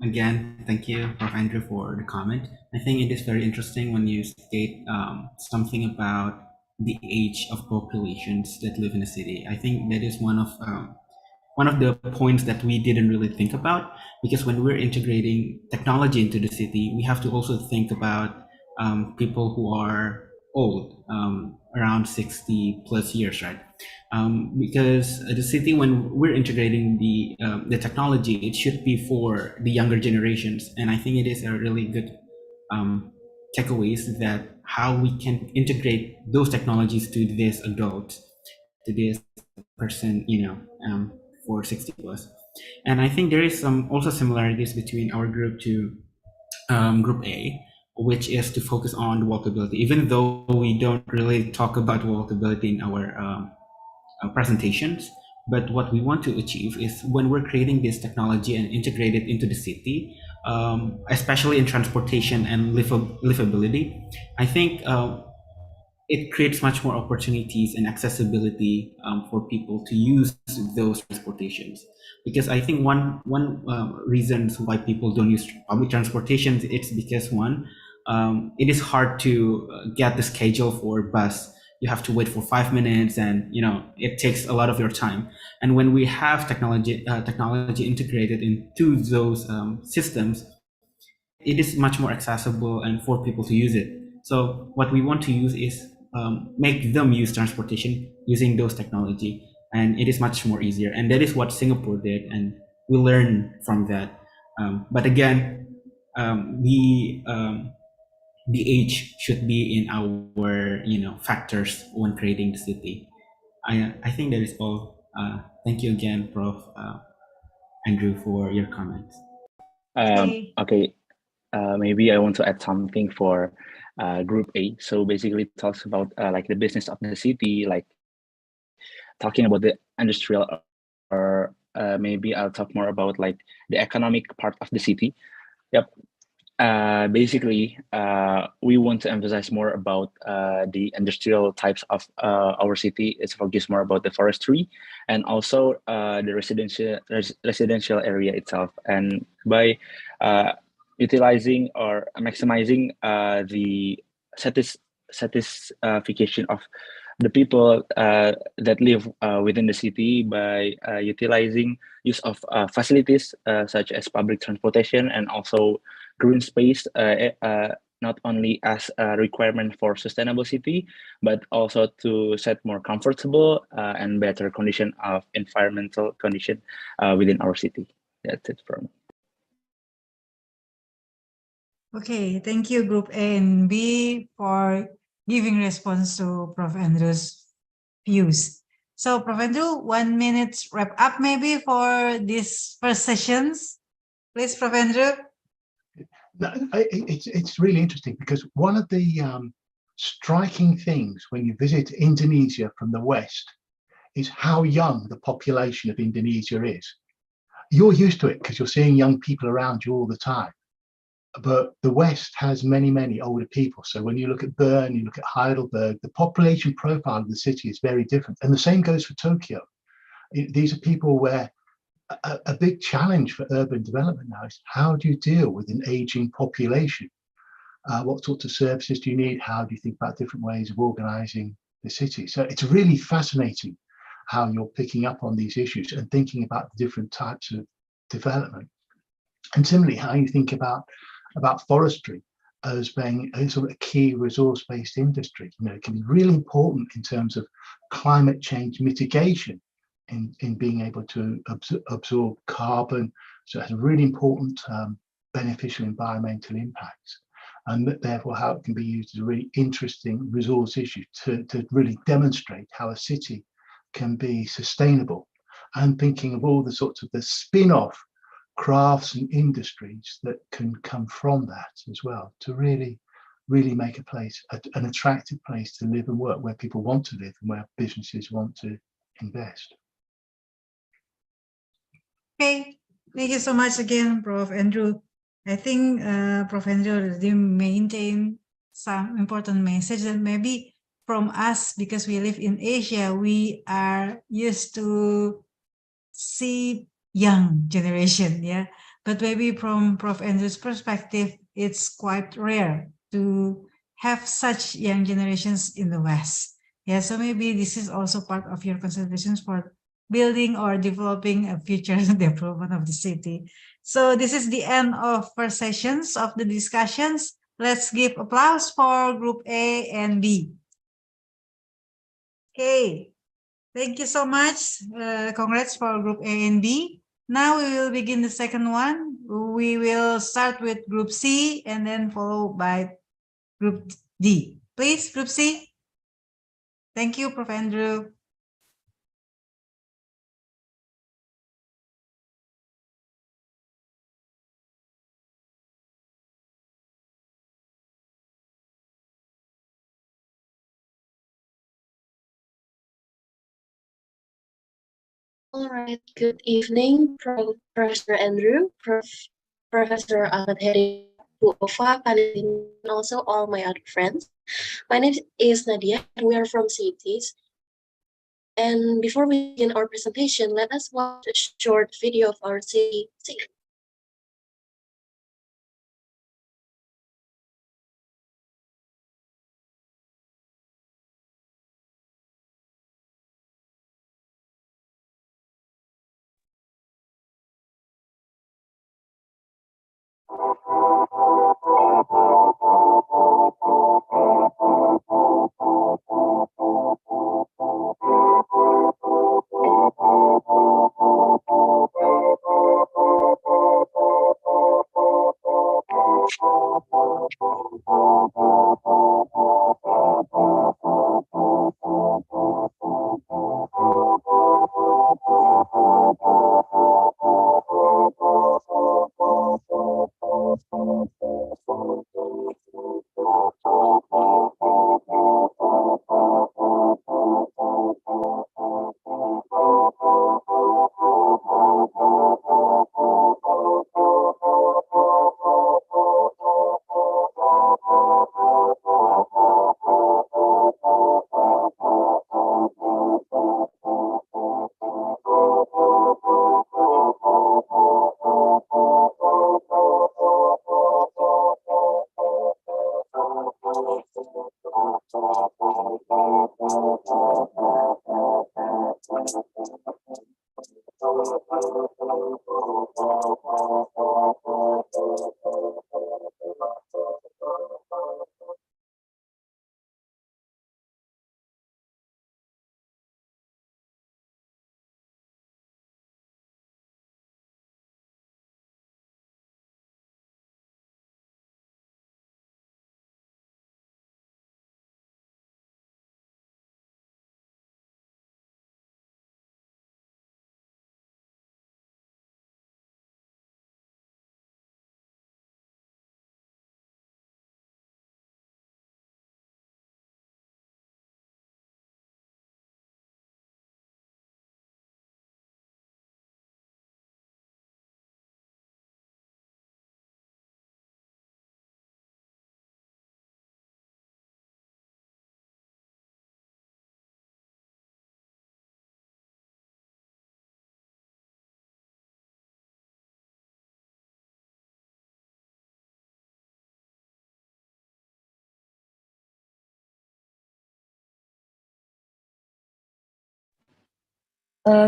Again, thank you, Prof. Andrew, for the comment. I think it is very interesting when you state something about the age of populations that live in a city. I think that is one of the points that we didn't really think about, because when we're integrating technology into the city, we have to also think about people who are old, around 60 plus years, right? Because the city, when we're integrating the technology, it should be for the younger generations, and I think it is a really good takeaways that how we can integrate those technologies to this adult, to this person, for 60 plus. And I think there is some also similarities between our group to group A, which is to focus on walkability, even though we don't really talk about walkability in our presentations. But what we want to achieve is when we're creating this technology and integrate it into the city, especially in transportation and livability, I think it creates much more opportunities and accessibility for people to use those transportations. Because I think one reasons why people don't use public transportation, it's because one, it is hard to get the schedule for bus. You have to wait for 5 minutes, and it takes a lot of your time. And when we have technology integrated into those systems, it is much more accessible and for people to use it. So what we want to use is make them use transportation using those technology, and it is much more easier. And that is what Singapore did, and we learn from that. But again, the age should be in our factors when creating the city. I think that is all. Thank you again, Prof. Andrew, for your comments. Okay. Maybe I want to add something for Group A. So basically, it talks about like the business of the city, like talking about the industrial, or maybe I'll talk more about like the economic part of the city. Yep. Basically, we want to emphasize more about the industrial types of our city. It's focused more about the forestry and also the residential area itself. And by utilizing or maximizing the satisfaction of the people that live within the city by utilizing use of facilities such as public transportation and also green space, not only as a requirement for sustainable city, but also to set more comfortable and better condition of environmental condition within our city. That's it from me. Okay, thank you, Group A and B, for giving response to Prof. Andrew's views. So, Prof. Andrew, 1 minute wrap up maybe for these first sessions. Please, Prof. Andrew. No, it's really interesting because one of the striking things when you visit Indonesia from the West is how young the population of Indonesia is. You're used to it because you're seeing young people around you all the time. But the West has many, many older people. So when you look at Bern, you look at Heidelberg, the population profile of the city is very different. And the same goes for Tokyo. These are people where a big challenge for urban development now is how do you deal with an aging population? What sorts of services do you need? How do you think about different ways of organizing the city? So it's really fascinating how you're picking up on these issues and thinking about the different types of development. And similarly, how you think about forestry as being a sort of a key resource-based industry. It can be really important in terms of climate change mitigation in being able to absorb carbon. So it has really important beneficial environmental impacts, and therefore how it can be used as a really interesting resource issue to really demonstrate how a city can be sustainable, and thinking of all the sorts of the spin-off crafts and industries that can come from that as well, to really make a place an attractive place to live and work, where people want to live and where businesses want to invest. Okay, thank you so much again, Prof. Andrew. I think Prof. Andrew already maintained some important message that maybe from us, because we live in Asia, we are used to see young generation, yeah. But maybe from Prof. Andrew's perspective, it's quite rare to have such young generations in the West. Yeah, so maybe this is also part of your considerations for building or developing a future development of the city. So this is the end of first sessions of the discussions. Let's give applause for group A and B. Okay, thank you so much. Congrats for group A and B. Now we will begin the second one. We will start with group C and then followed by group D. Please, group C. Thank you, Prof. Andrew. All right, good evening, Professor Andrew, Professor Ahmad Heri, Bu Ova, and also all my other friends. My name is Nadia, and we are from cities. And before we begin our presentation, let us watch a short video of our city.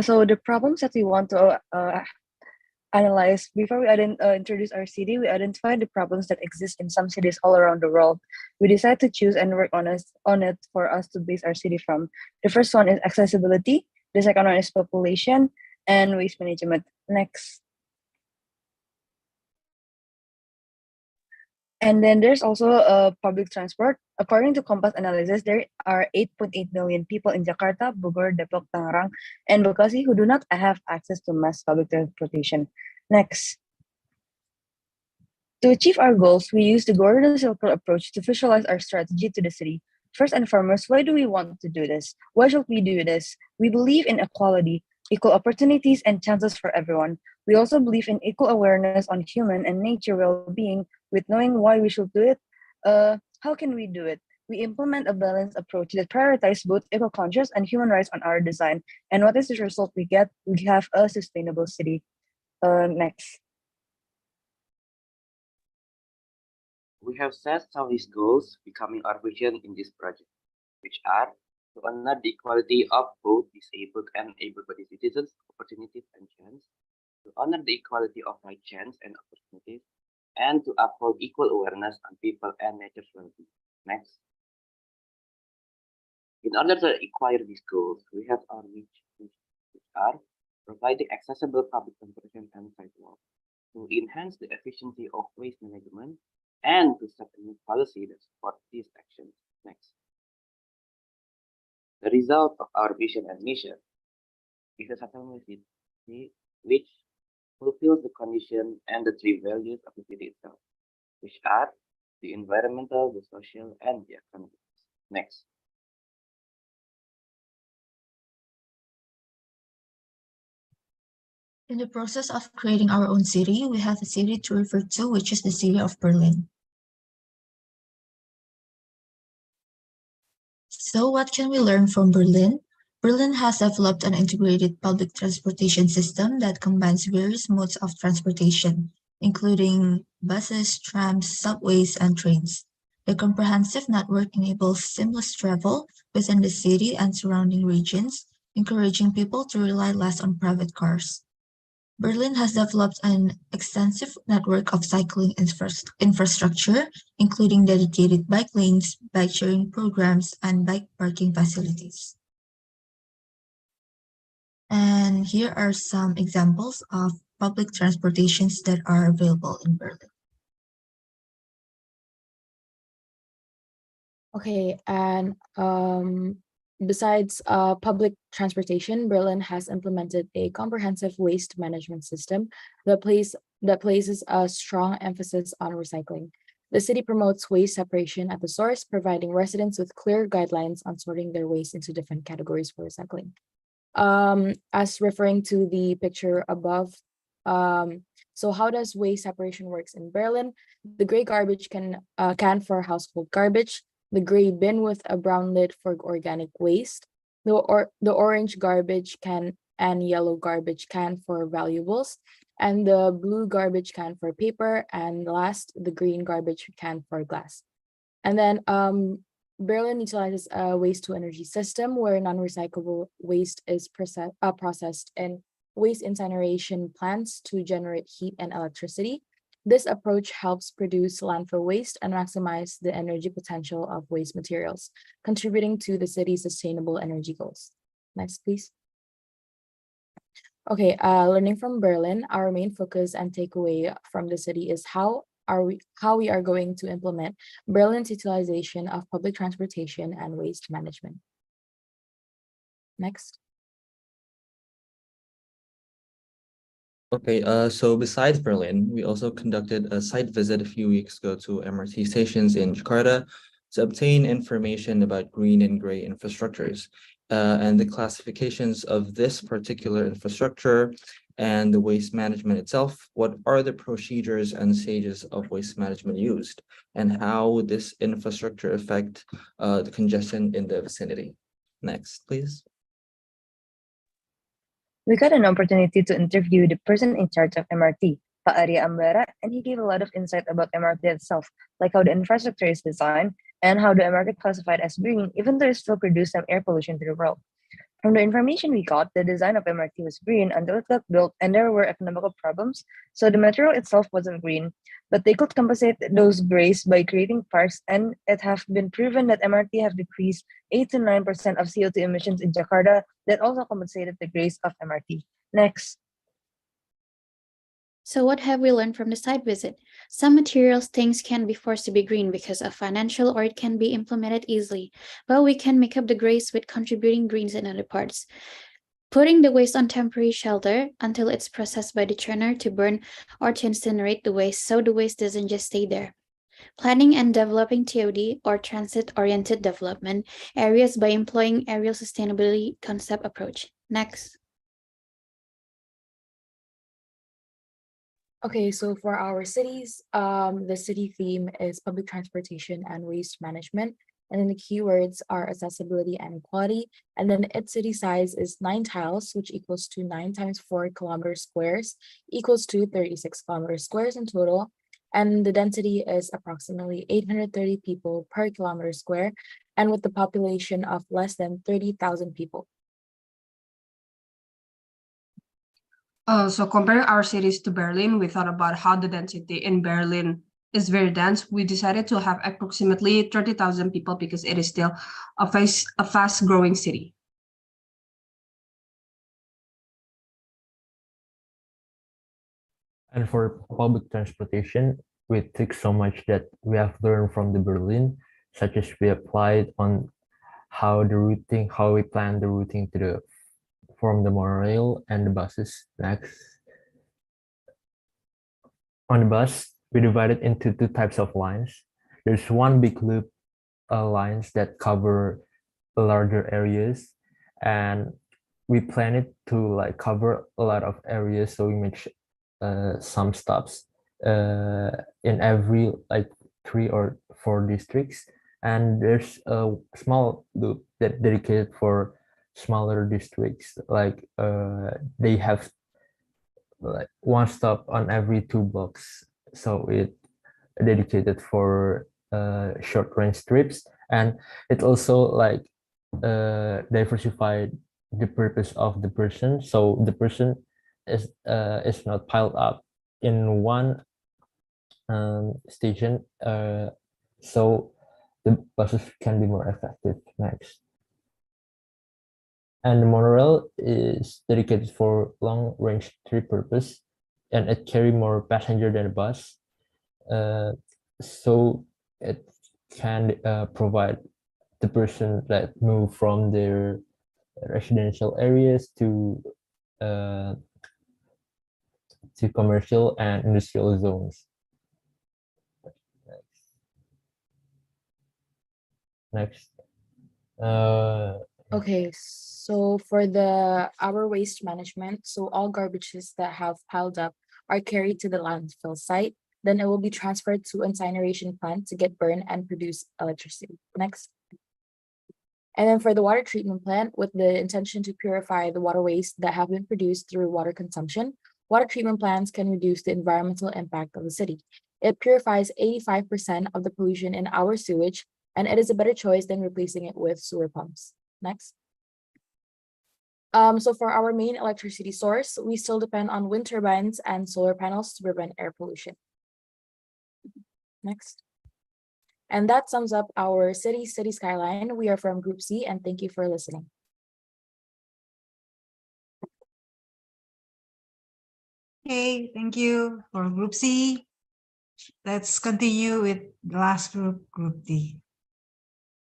So the problems that we want to analyze before we introduce our city, we identified the problems that exist in some cities all around the world. We decided to choose and work on it for us to base our city from. The first one is accessibility. The second one is population and waste management. Next. And then there's also public transport. According to Compass analysis, there are 8.8 million people in Jakarta, Bogor, Depok, Tangerang, and Bekasi who do not have access to mass public transportation. Next. To achieve our goals, we use the Golden Circle approach to visualize our strategy to the city. First and foremost, why do we want to do this? Why should we do this? We believe in equality, equal opportunities, and chances for everyone. We also believe in equal awareness on human and nature well-being with knowing why we should do it. How can we do it? We implement a balanced approach that prioritizes both eco-conscious and human rights on our design. And what is the result we get? We have a sustainable city. Next. We have set some of these goals becoming our vision in this project, which are to honor the equality of both disabled and able-bodied citizens, opportunities and chance, to honor the equality of right chance and opportunities, and to uphold equal awareness on people and nature's well-being. Next. In order to acquire these goals, we have our which are providing accessible public transportation and sidewalks, to enhance the efficiency of waste management, and to set a new policy that supports these actions. Next. The result of our vision and mission is a sustainable city which fulfills the condition and the three values of the city itself, which are the environmental, the social, and the economic. Next. In the process of creating our own city, we have a city to refer to, which is the city of Berlin. So what can we learn from Berlin? Berlin has developed an integrated public transportation system that combines various modes of transportation, including buses, trams, subways, and trains. The comprehensive network enables seamless travel within the city and surrounding regions, encouraging people to rely less on private cars. Berlin has developed an extensive network of cycling infrastructure, including dedicated bike lanes, bike sharing programs, and bike parking facilities. And here are some examples of public transportations that are available in Berlin. Okay, and besides public transportation, Berlin has implemented a comprehensive waste management system that places a strong emphasis on recycling. The city promotes waste separation at the source, providing residents with clear guidelines on sorting their waste into different categories for recycling. As referring to the picture above, so how does waste separation works in Berlin? The gray garbage can for household garbage, the gray bin with a brown lid for organic waste, the orange garbage can and yellow garbage can for valuables, and the blue garbage can for paper, and last, the green garbage can for glass. And then Berlin utilizes a waste-to-energy system where non-recyclable waste is processed in waste incineration plants to generate heat and electricity. This approach helps produce landfill waste and maximize the energy potential of waste materials, contributing to the city's sustainable energy goals. Next, please. Okay, learning from Berlin, our main focus and takeaway from the city is how we are going to implement Berlin's utilization of public transportation and waste management. Next. Okay, so besides Berlin, we also conducted a site visit a few weeks ago to MRT stations in Jakarta to obtain information about green and gray infrastructures and the classifications of this particular infrastructure and the waste management itself. What are the procedures and stages of waste management used, and how would this infrastructure affect the congestion in the vicinity? Next, please. We got an opportunity to interview the person in charge of MRT, Pak Arya Ambara, and he gave a lot of insight about MRT itself, like how the infrastructure is designed and how the MRT classified as green, even though it still produces some air pollution to the world. From the information we got, the design of MRT was green until it got built and there were economical problems, so the material itself wasn't green, but they could compensate those grays by creating parks, and it has been proven that MRT have decreased 8 to 9% of CO2 emissions in Jakarta that also compensated the grays of MRT. Next. So what have we learned from the site visit? Some materials things can be forced to be green because of financial, or it can be implemented easily, but we can make up the grays with contributing greens in other parts. Putting the waste on temporary shelter until it's processed by the churner to burn or to incinerate the waste, so the waste doesn't just stay there. Planning and developing TOD, or transit-oriented development, areas by employing aerial sustainability concept approach. Next. Okay, so for our cities, the city theme is public transportation and waste management. And then the keywords are accessibility and equality. And then its city size is 9 tiles, which equals to 9 times 4 kilometer squares, equals to 36 kilometer squares in total. And the density is approximately 830 people per kilometer square, and with the population of less than 30,000 people. So comparing our cities to Berlin, we thought about how the density in Berlin is very dense. We decided to have approximately 30,000 people because it is still a fast growing city. And for public transportation, we took so much that we have learned from the Berlin, such as we applied on how we plan the routing from the monorail and the buses. Next, on the bus, we divided into 2 types of lines. There's one big loop lines that cover larger areas, and we plan it to like cover a lot of areas, so we make some stops in every like 3 or 4 districts, and there's a small loop that dedicated for smaller districts, like they have like 1 stop on every 2 blocks, so it dedicated for short range trips, and it also like diversified the purpose of the person, so the person is not piled up in one station, so the buses can be more effective. Next, and the monorail is dedicated for long range trip purpose, and it carry more passenger than a bus, so it can provide the person that move from their residential areas to commercial and industrial zones. Next. Okay, so for our waste management, so all garbages that have piled up are carried to the landfill site. Then it will be transferred to incineration plant to get burned and produce electricity. Next. And then for the water treatment plant, with the intention to purify the water waste that have been produced through water consumption, water treatment plants can reduce the environmental impact of the city. It purifies 85% of the pollution in our sewage, and it is a better choice than replacing it with sewer pumps. Next. So for our main electricity source, we still depend on wind turbines and solar panels to prevent air pollution. Next. And that sums up our city skyline. We are from Group C, and thank you for listening. Okay, thank you for Group C. Let's continue with the last group, Group D.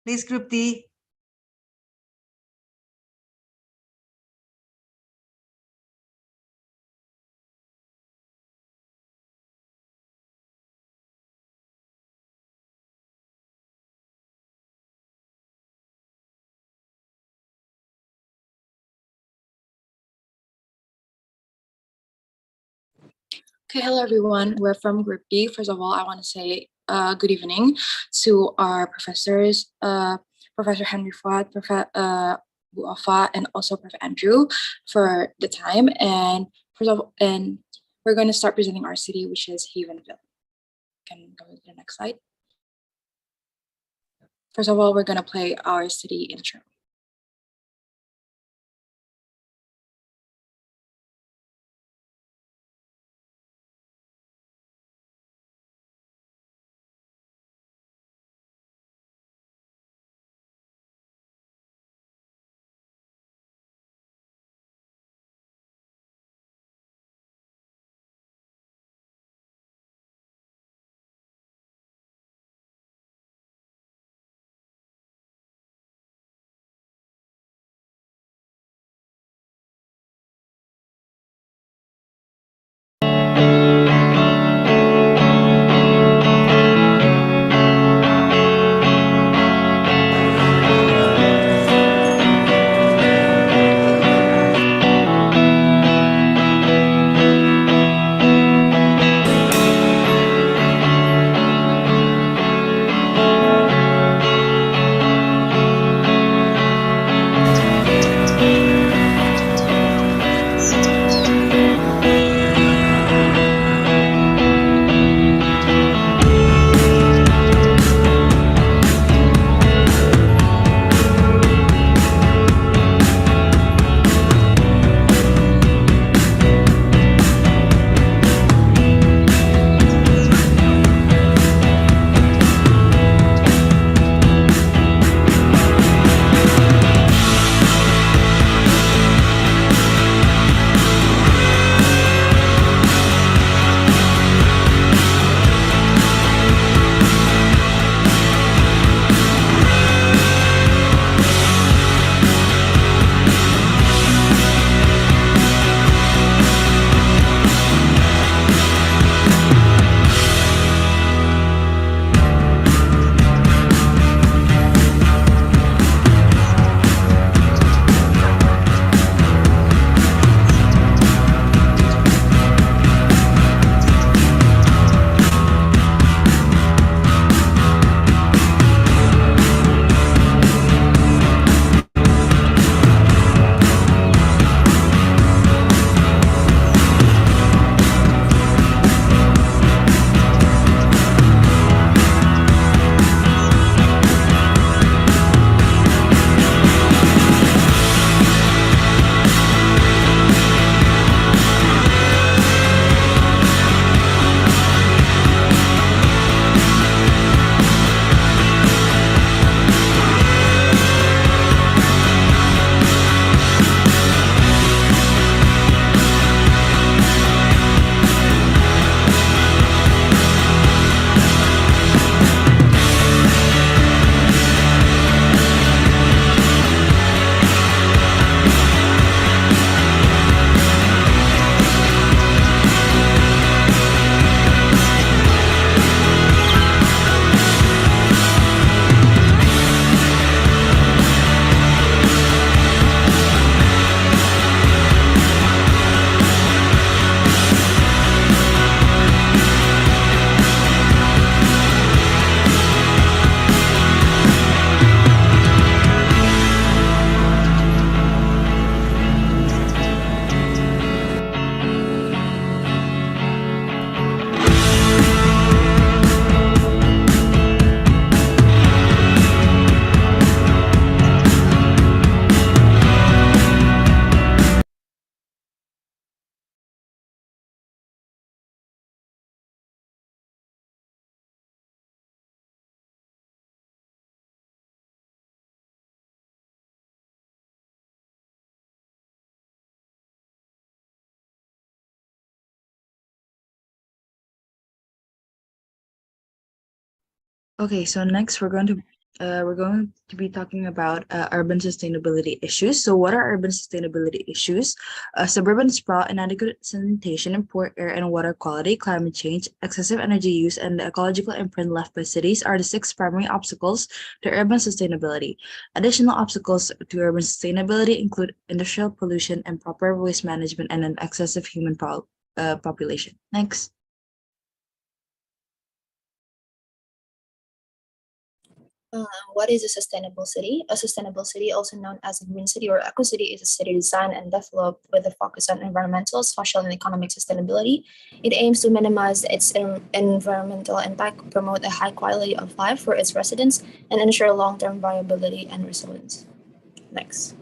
Please, Group D. Okay, hello everyone. We're from Group D. First of all, I want to say good evening to our professors, Professor Henry Fuad, Bu Afa, and also Prof. Andrew for the time. And we're going to start presenting our city, which is Havenville. Can go to the next slide. First of all, we're going to play our city intro. Okay, so next we're going to be talking about urban sustainability issues. So what are urban sustainability issues? Suburban sprawl, inadequate sanitation, and poor air and water quality, climate change, excessive energy use, and the ecological imprint left by cities are the 6 primary obstacles to urban sustainability. Additional obstacles to urban sustainability include industrial pollution, improper waste management, and an excessive human population. Next. What is a sustainable city? A sustainable city, also known as a green city or eco city, is a city designed and developed with a focus on environmental, social, and economic sustainability. It aims to minimize its environmental impact, promote a high quality of life for its residents, and ensure long-term viability and resilience. Next.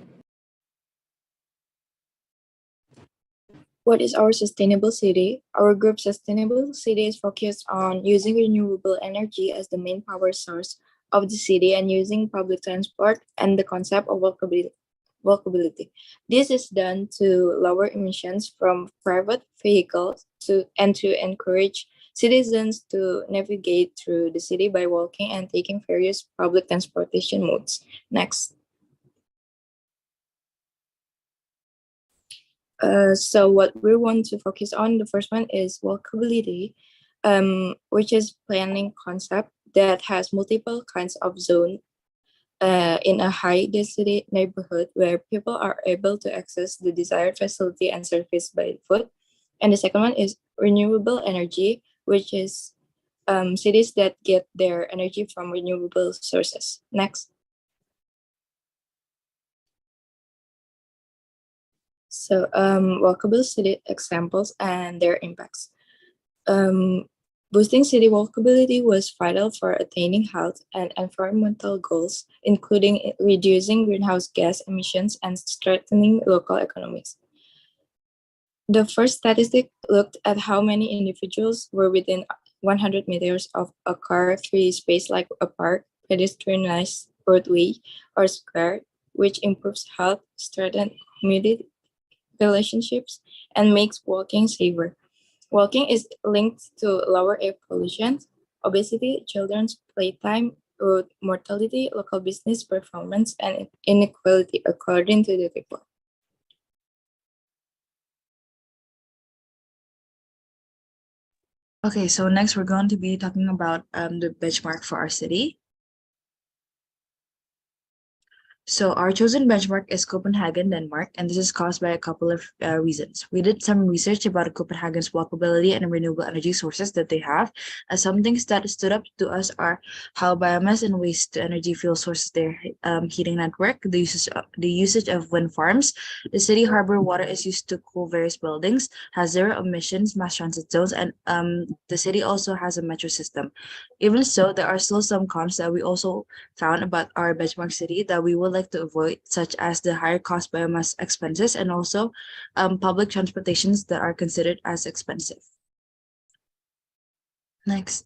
What is our sustainable city? Our group Sustainable City is focused on using renewable energy as the main power source of the city and using public transport and the concept of walkability. This is done to lower emissions from private vehicles and to encourage citizens to navigate through the city by walking and taking various public transportation modes. Next. So what we want to focus on, the first one is walkability, which is planning concept that has multiple kinds of zone in a high density neighborhood where people are able to access the desired facility and service by foot. And the second one is renewable energy, which is cities that get their energy from renewable sources. Next. So walkable city examples and their impacts. Boosting city walkability was vital for attaining health and environmental goals, including reducing greenhouse gas emissions and strengthening local economies. The first statistic looked at how many individuals were within 100 meters of a car-free space like a park, pedestrianized roadway, or square, which improves health, strengthens community relationships, and makes walking safer. Walking is linked to lower air pollution, obesity, children's playtime, road mortality, local business performance, and inequality, according to the report. Okay, so next we're going to be talking about the benchmark for our city. So our chosen benchmark is Copenhagen, Denmark, and this is caused by a couple of reasons. We did some research about Copenhagen's walkability and renewable energy sources that they have. Some things that stood up to us are how biomass and waste to energy fuel sources their heating network, the usage of wind farms, the city harbor water is used to cool various buildings, has zero emissions, mass transit zones, and the city also has a metro system. Even so, there are still some cons that we also found about our benchmark city that we would like to avoid, such as the higher cost biomass expenses and also public transportations that are considered as expensive. Next.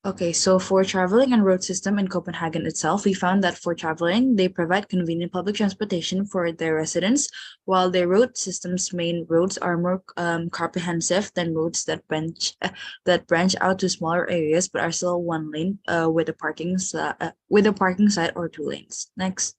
Okay, so for traveling and road system in Copenhagen itself, we found that for traveling, they provide convenient public transportation for their residents, while their road system's main roads are more comprehensive than roads that branch out to smaller areas but are still one lane with a parking side or 2 lanes. Next.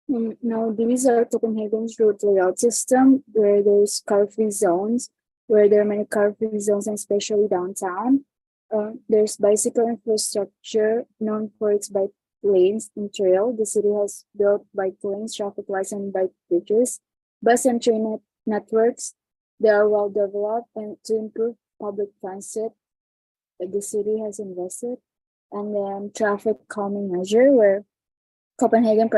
Now, these are Copenhagen's road layout system, where there's car-free zones, where there are many car-free zones, and especially downtown. There's bicycle infrastructure known for its bike lanes and trail. The city has built bike lanes, traffic lights, and bike bridges. Bus and train networks, they are well developed, and to improve public transit, the city has invested. And then traffic calming measure, where Copenhagen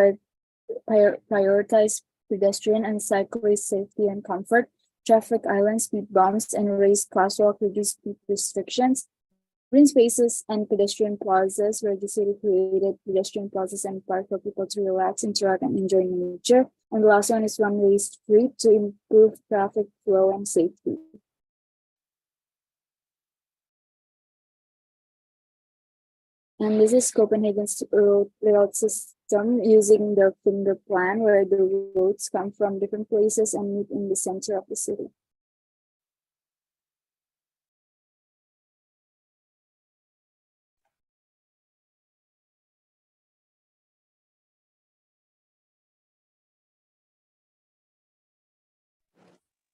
prioritize pedestrian and cyclist safety and comfort, traffic islands, speed bumps, and raised crosswalk reduce speed restrictions, green spaces and pedestrian plazas, where the city created pedestrian plazas and park for people to relax, interact, and enjoy nature. And the last one is one-way street to improve traffic flow and safety. And this is Copenhagen's road layout system using the finger plan where the roads come from different places and meet in the center of the city.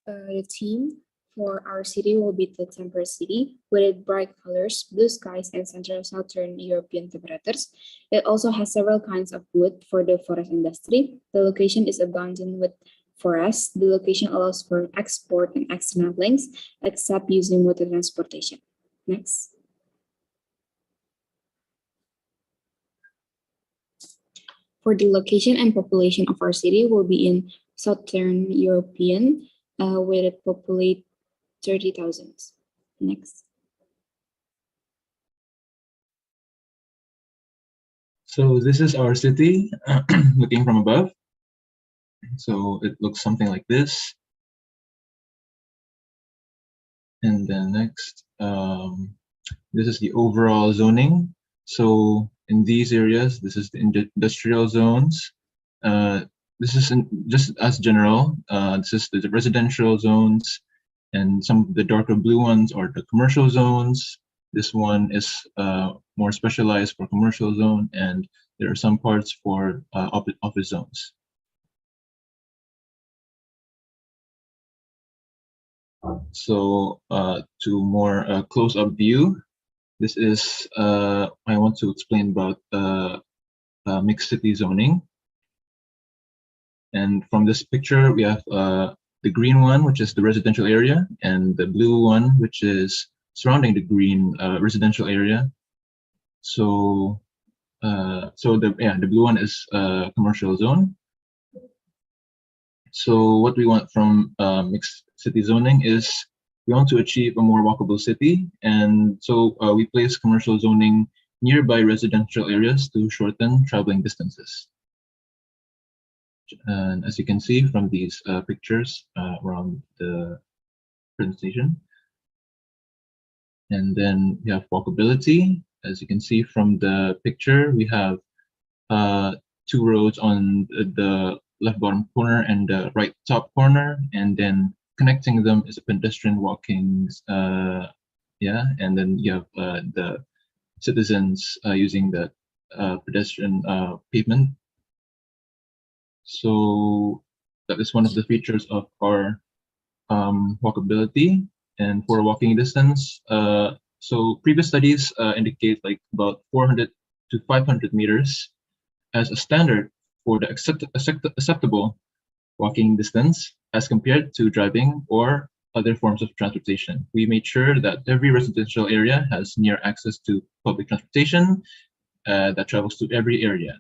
The theme for our city will be the temperate city with bright colors, blue skies, and central southern European temperatures. It also has several kinds of wood for the forest industry. The location is abundant with forests. The location allows for export and external links, except using water transportation. Next. For the location and population of our city will be in Southern European, where it populate 30,000. Next. So this is our city looking from above. So it looks something like this. And then next, this is the overall zoning. So in these areas, this is the industrial zones. This is just as general. This is the residential zones, and some of the darker blue ones are the commercial zones. This one is more specialized for commercial zone, and there are some parts for office zones. So to more close-up view, this is I want to explain about mixed city zoning. And from this picture, we have the green one, which is the residential area, and the blue one, which is surrounding the green residential area. So the blue one is commercial zone. So what we want from mixed city zoning is we want to achieve a more walkable city, and so we place commercial zoning nearby residential areas to shorten traveling distances. And as you can see from these pictures around the presentation. And then we have walkability. As you can see from the picture, we have two roads on the left bottom corner and the right top corner, and then connecting them is a pedestrian walking, and then you have the citizens using the pedestrian pavement. So that is one of the features of our walkability. And for walking distance, so previous studies indicate like about 400 to 500 meters as a standard for the acceptable walking distance as compared to driving or other forms of transportation. We made sure that every residential area has near access to public transportation that travels to every area.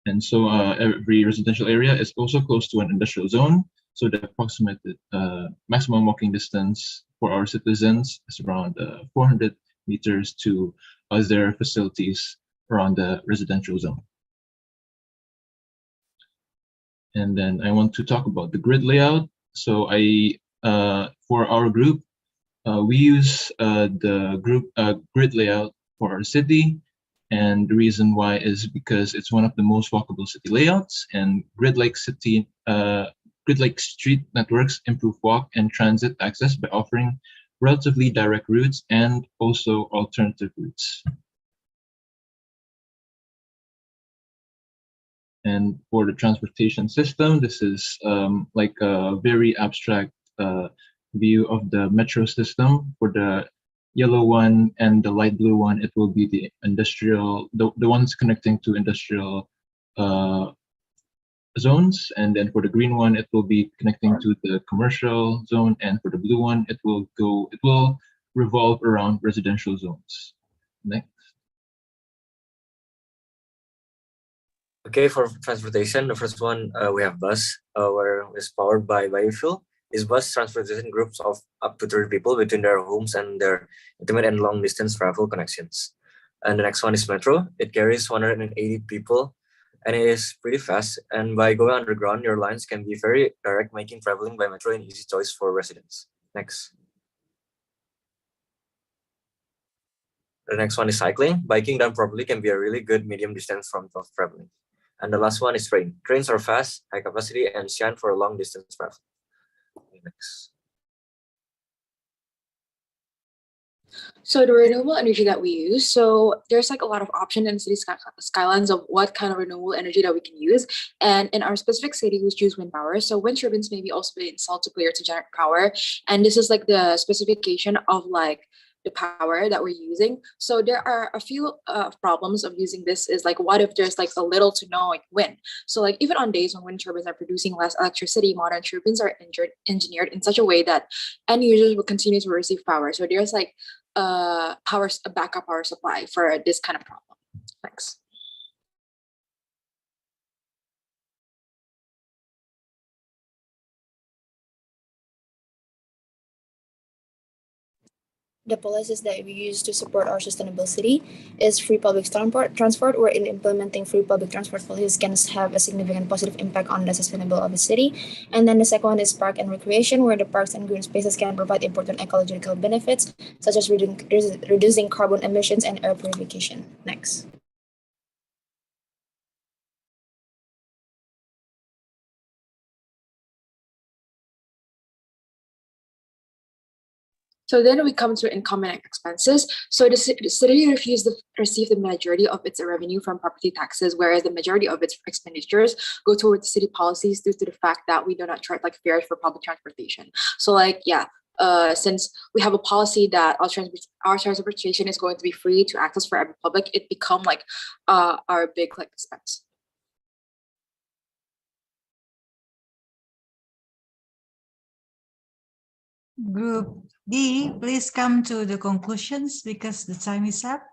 And so every residential area is also close to an industrial zone. So the approximate maximum walking distance for our citizens is around 400 meters to other facilities around the residential zone. And then I want to talk about the grid layout. So for our group, we use the grid layout for our city. And the reason why is because it's one of the most walkable city layouts, and grid-like street networks improve walk and transit access by offering relatively direct routes and also alternative routes. And for the transportation system, this is like a very abstract view of the metro system. For the yellow one and the light blue one, it will be the industrial, the ones connecting to industrial zones. And then for the green one, it will be connecting to the commercial zone. And for the blue one, it will revolve around residential zones. Next. Okay, for transportation, the first one we have bus, where it's powered by biofuel. This bus transportation groups of up to 30 people between their homes and their intimate and long distance travel connections. And the next one is metro. It carries 180 people and it is pretty fast. And by going underground, your lines can be very direct, making traveling by metro an easy choice for residents. Next. The next one is cycling. Biking done properly can be a really good medium distance form of traveling. And the last one is train. Trains are fast, high capacity, and shine for long distance travel. Next. So the renewable energy that we use, so there's like a lot of options in city skylines of what kind of renewable energy that we can use. And in our specific city, we choose wind power. So wind turbines may be also be installed to clear to generate power. And this is like the specification of like the power that we're using. So there are a few problems of using this is like, what if there's like a little to no like wind? So like even on days when wind turbines are producing less electricity, modern turbines are engineered in such a way that end users will continue to receive power. So there's like a backup power supply for this kind of problem. Thanks. The policies that we use to support our sustainable city is free public transport, where in implementing free public transport policies can have a significant positive impact on the sustainability of the city. And then the second one is park and recreation, where the parks and green spaces can provide important ecological benefits, such as reducing carbon emissions and air purification. Next. So then we come to income and expenses. So the city refused to receive the majority of its revenue from property taxes, whereas the majority of its expenditures go towards city policies due to the fact that we do not charge like fares for public transportation. So like, yeah, since we have a policy that our transportation is going to be free to access for every public, it become like our big like expense. Group D, please come to the conclusions because the time is up.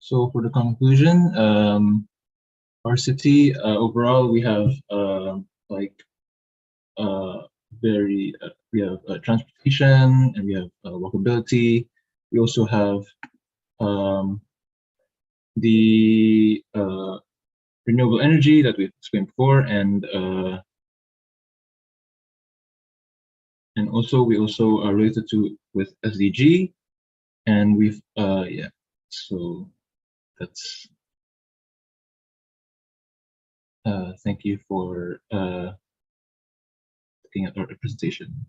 So for the conclusion, our city overall, we have we have transportation and we have walkability. We also have the renewable energy that we've explained before, and also we also are related to with SDG, and we've yeah. So that's thank you for looking at our presentation.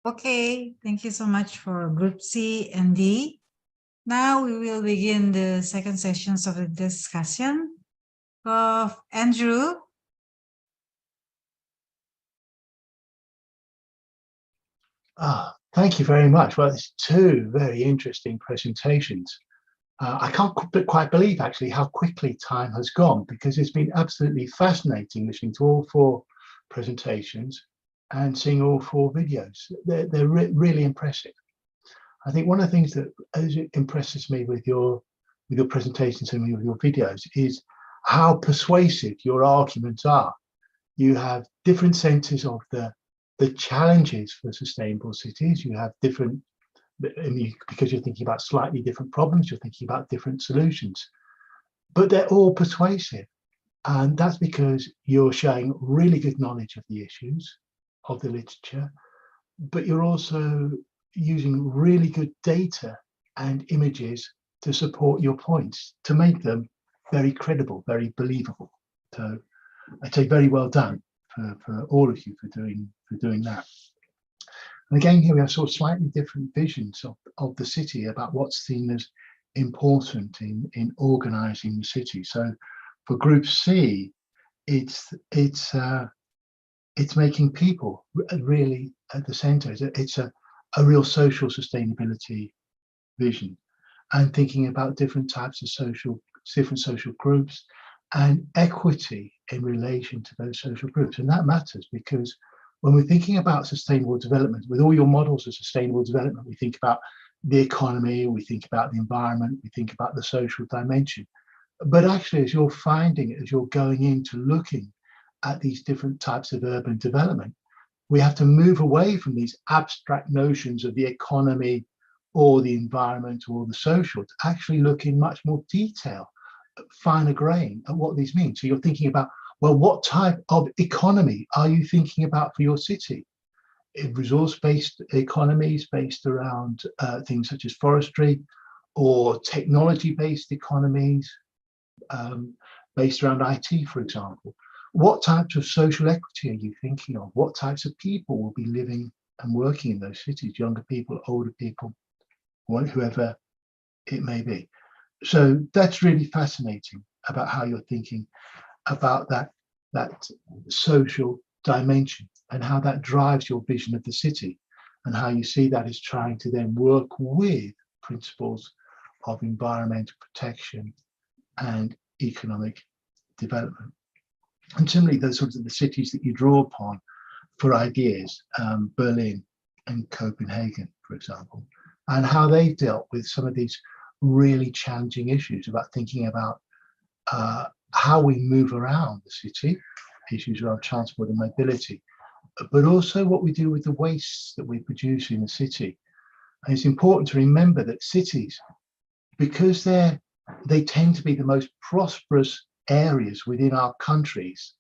Okay, thank you so much for Group C and D. Now we will begin the second sessions of the discussion. Andrew. Thank you very much. Well, it's two very interesting presentations. I can't quite believe actually how quickly time has gone, because it's been absolutely fascinating listening to all four presentations and seeing all four videos. They're really impressive. I think one of the things that impresses me with your presentations and with your videos is how persuasive your arguments are. You have different senses of the challenges for sustainable cities. You have different, because you're thinking about slightly different problems, you're thinking about different solutions, but they're all persuasive. And that's because you're showing really good knowledge of the issues, of the literature, but you're also using really good data and images to support your points, to make them very credible, very believable. So I'd say very well done for all of you for doing that. And again, here we have sort of slightly different visions of the city about what's seen as important in organizing the city. So for Group C, it's making people really at the center. It's a real social sustainability vision, and thinking about different types of different social groups, and equity in relation to those social groups. And that matters because when we're thinking about sustainable development, with all your models of sustainable development, we think about the economy, we think about the environment, we think about the social dimension. But actually, as you're finding it, as you're going into looking at these different types of urban development, we have to move away from these abstract notions of the economy or the environment or the social to actually look in much more detail, finer grain at what these mean. So you're thinking about, well, what type of economy are you thinking about for your city? Resource-based economies based around things such as forestry, or technology-based economies based around IT, for example. What types of social equity are you thinking of? What types of people will be living and working in those cities? Younger people, older people, whoever it may be. So that's really fascinating about how you're thinking about that social dimension and how that drives your vision of the city, and how you see that as trying to then work with principles of environmental protection and economic development. And similarly, those sorts of the cities that you draw upon for ideas, Berlin and Copenhagen, for example, and how they dealt with some of these really challenging issues about thinking about how we move around the city, issues around transport and mobility, but also what we do with the wastes that we produce in the city. And it's important to remember that cities, because they tend to be the most prosperous areas within our countries,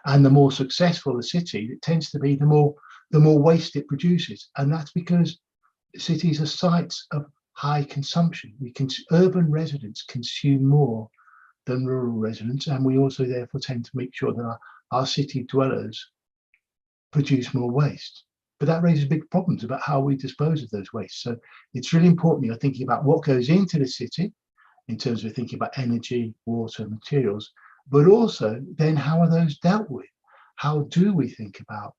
and the more successful the city, it tends to be the more waste it produces. And that's because cities are sites of high consumption. Urban residents consume more than rural residents, and we also therefore tend to make sure that our city dwellers produce more waste. But that raises big problems about how we dispose of those wastes. So it's really important you're thinking about what goes into the city in terms of thinking about energy, water, materials, but also then how are those dealt with? How do we think about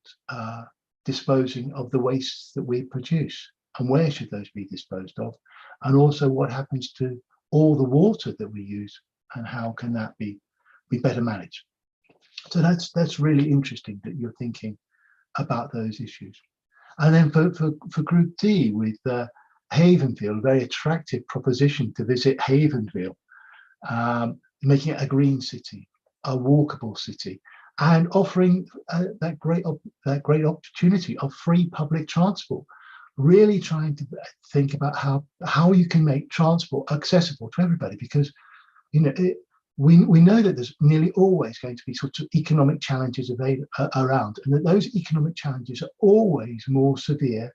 disposing of the wastes that we produce, and where should those be disposed of? And also what happens to all the water that we use, and how can that be better managed? So that's really interesting that you're thinking about those issues. And then for Group D with Havenfield, a very attractive proposition to visit Havenfield, making it a green city, a walkable city, and offering that great opportunity of free public transport. Really trying to think about how you can make transport accessible to everybody, because we know that there's nearly always going to be sorts of economic challenges around, and that those economic challenges are always more severe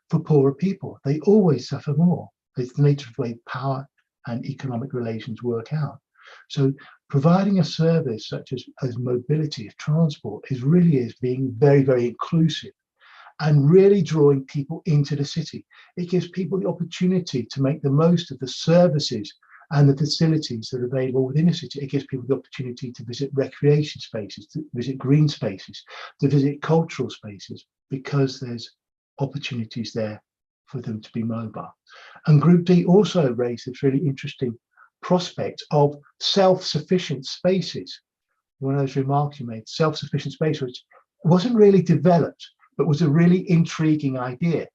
for poorer people. They always suffer more. It's the nature of the way power and economic relations work out. So providing a service such as mobility, of transport, is being very, very inclusive and really drawing people into the city. It gives people the opportunity to make the most of the services and the facilities that are available within a city. It gives people the opportunity to visit recreation spaces, to visit green spaces, to visit cultural spaces, because there's opportunities there for them to be mobile. And Group D also raised this really interesting prospect of self-sufficient spaces. One of those remarks you made, self-sufficient space, which wasn't really developed, but was a really intriguing idea.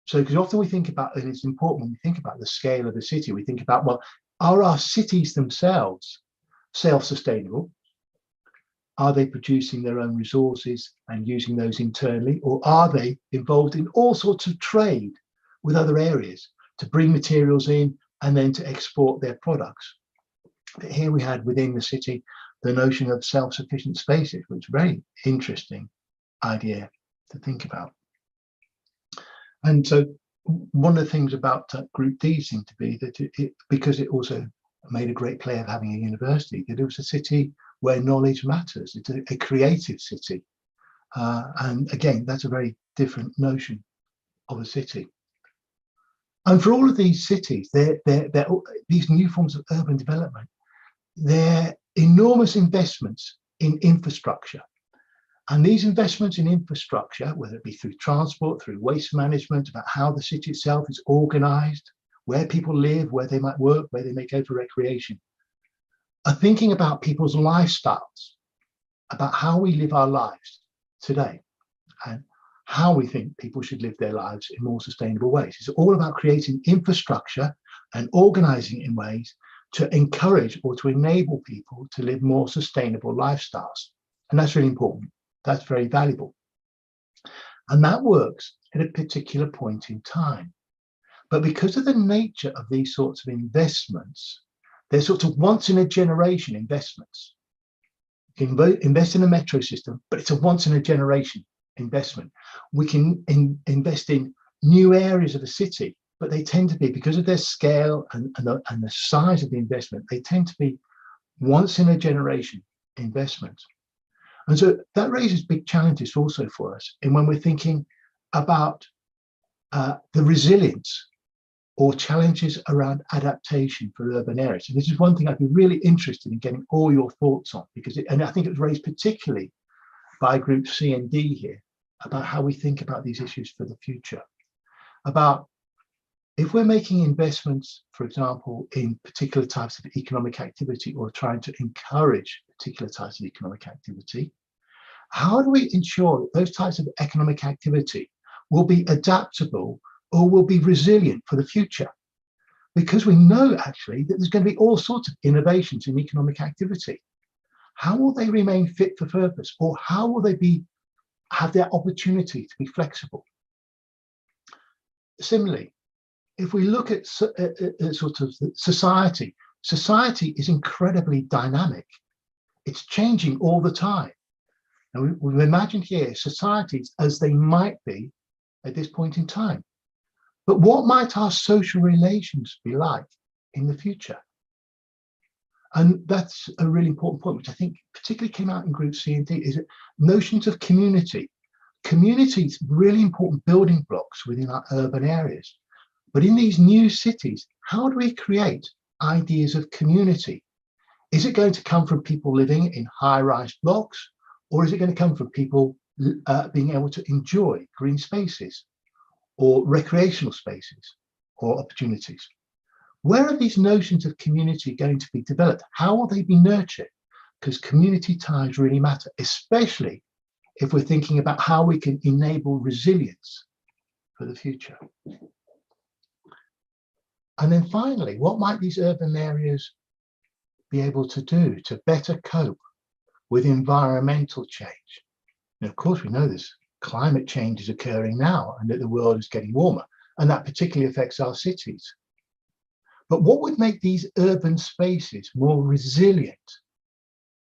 So, because often we think about, and it's important when we think about the scale of the city, we think about, well, are our cities themselves self-sustainable? Are they producing their own resources and using those internally? Or are they involved in all sorts of trade with other areas to bring materials in and then to export their products? But here we had within the city the notion of self-sufficient spaces, which is a very interesting idea to think about. And so one of the things about Group D seemed to be that because it also made a great play of having a university, that it was a city where knowledge matters. It's a creative city. And again, that's a very different notion of a city. And for all of these cities, these new forms of urban development, they're enormous investments in infrastructure. And these investments in infrastructure, whether it be through transport, through waste management, about how the city itself is organized, where people live, where they might work, where they may go for recreation, are thinking about people's lifestyles, about how we live our lives today, and how we think people should live their lives in more sustainable ways. It's all about creating infrastructure and organizing it in ways to encourage or to enable people to live more sustainable lifestyles. And that's really important. That's very valuable. And that works at a particular point in time. But because of the nature of these sorts of investments, they're sort of once in a generation investments. You can invest in a metro system, but it's a once in a generation investment. We can invest in new areas of the city, but they tend to be, because of their scale and the size of the investment, they tend to be once in a generation investments. And so that raises big challenges also for us. And when we're thinking about the resilience or challenges around adaptation for urban areas. And this is one thing I'd be really interested in getting all your thoughts on, because and I think it was raised particularly by group C and D here, about how we think about these issues for the future. About if we're making investments, for example, in particular types of economic activity or trying to encourage particular types of economic activity, how do we ensure that those types of economic activity will be adaptable or will be resilient for the future? Because we know actually that there's going to be all sorts of innovations in economic activity. How will they remain fit for purpose, or how will they have their opportunity to be flexible? Similarly, if we look at sort of society, society is incredibly dynamic. It's changing all the time. And we've imagined here societies as they might be at this point in time. But what might our social relations be like in the future? And that's a really important point, which I think particularly came out in group C and D, is that notions of community. Community is really important building blocks within our urban areas. But in these new cities, how do we create ideas of community? Is it going to come from people living in high-rise blocks, or is it going to come from people being able to enjoy green spaces or recreational spaces or opportunities? Where are these notions of community going to be developed? How will they be nurtured? Because community ties really matter, especially if we're thinking about how we can enable resilience for the future. And then finally, what might these urban areas be able to do to better cope with environmental change? And of course, we know this climate change is occurring now and that the world is getting warmer, and that particularly affects our cities. But what would make these urban spaces more resilient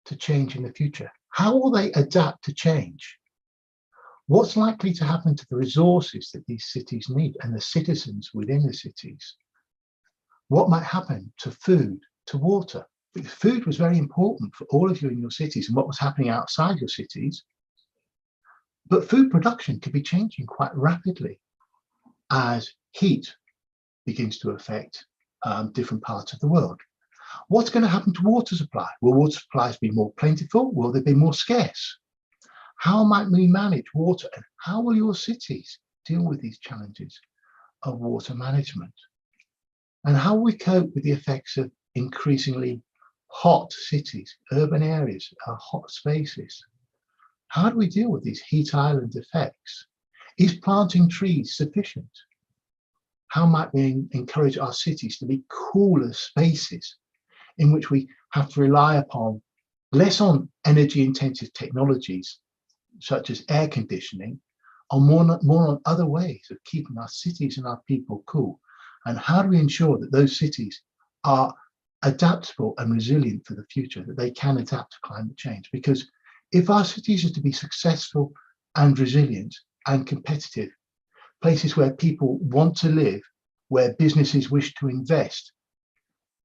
to change in the future? How will they adapt to change? What's likely to happen to the resources that these cities need and the citizens within the cities? What might happen to food, to water? Because food was very important for all of you in your cities and what was happening outside your cities. But food production could be changing quite rapidly as heat begins to affect different parts of the world. What's going to happen to water supply? Will water supplies be more plentiful? Will they be more scarce? How might we manage water, and how will your cities deal with these challenges of water management? And how will we cope with the effects of increasingly hot cities, urban areas, hot spaces? How do we deal with these heat island effects? Is planting trees sufficient? How might we encourage our cities to be cooler spaces in which we have to rely upon less on energy intensive technologies such as air conditioning, or more on other ways of keeping our cities and our people cool? And how do we ensure that those cities are adaptable and resilient for the future, that they can adapt to climate change? Because if our cities are to be successful and resilient and competitive, places where people want to live, where businesses wish to invest,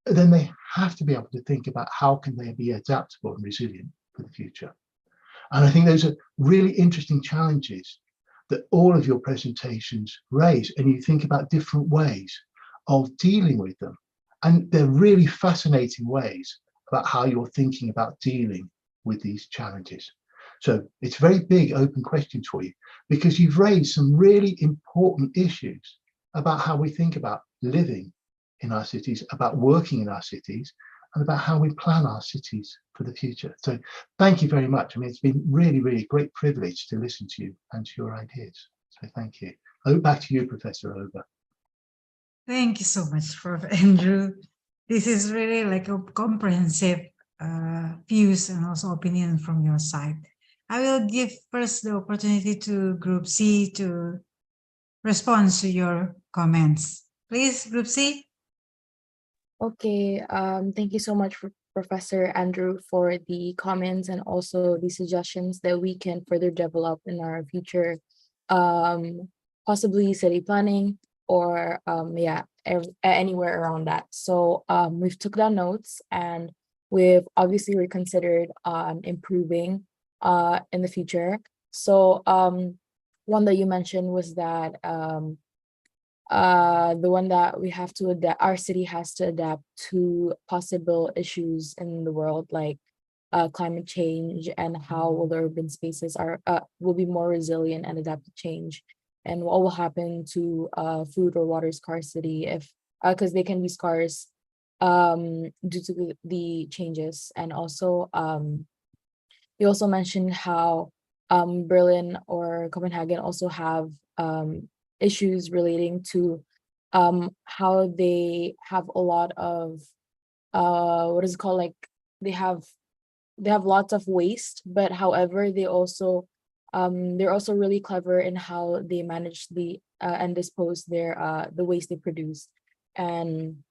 then they have to be able to think about how can they be adaptable and resilient for the future. And I think those are really interesting challenges that all of your presentations raise, and you think about different ways of dealing with them. And they're really fascinating ways about how you're thinking about dealing with these challenges. So it's very big open questions for you, because you've raised some really important issues about how we think about living in our cities, about working in our cities, and about how we plan our cities for the future. So thank you very much. I mean, it's been really, really great privilege to listen to you and to your ideas. So thank you. Back to you, Professor Oba. Thank you so much, Prof. Andrew. This is really like a comprehensive views and also opinion from your side. I will give first the opportunity to Group C to respond to your comments. Please, Group C. Okay, thank you so much, Professor Andrew, for the comments and also the suggestions that we can further develop in our future, possibly city planning or anywhere around that. So we've took down notes and we've obviously reconsidered on improving in the future. So one that you mentioned was that the one that we have to adapt, our city has to adapt to possible issues in the world, like climate change, and how the urban spaces will be more resilient and adapt to change, and what will happen to food or water scarcity if because they can be scarce due to the changes. And also you also mentioned how Berlin or Copenhagen also have issues relating to how they have a lot of what is it called, like they have lots of waste, but however they're also really clever in how they manage the and dispose their the waste they produce. And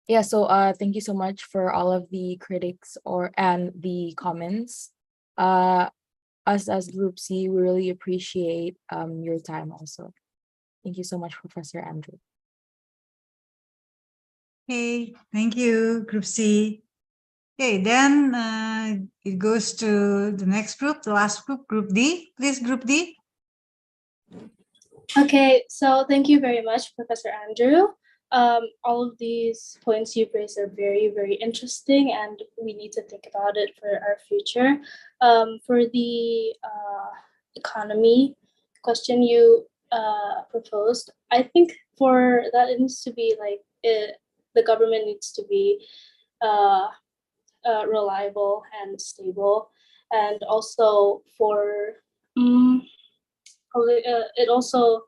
yeah, so thank you so much for all of the critics and the comments. Us as Group C, we really appreciate your time also. Thank you so much, Professor Andrew. Okay, thank you, Group C. Okay, then it goes to the next group, the last group, Group D. Please, Group D. Okay, so thank you very much, Professor Andrew. All of these points you've raised are very, very interesting, and we need to think about it for our future. For the economy question you proposed, I think for that it needs to be like the government needs to be reliable and stable, and also for it also,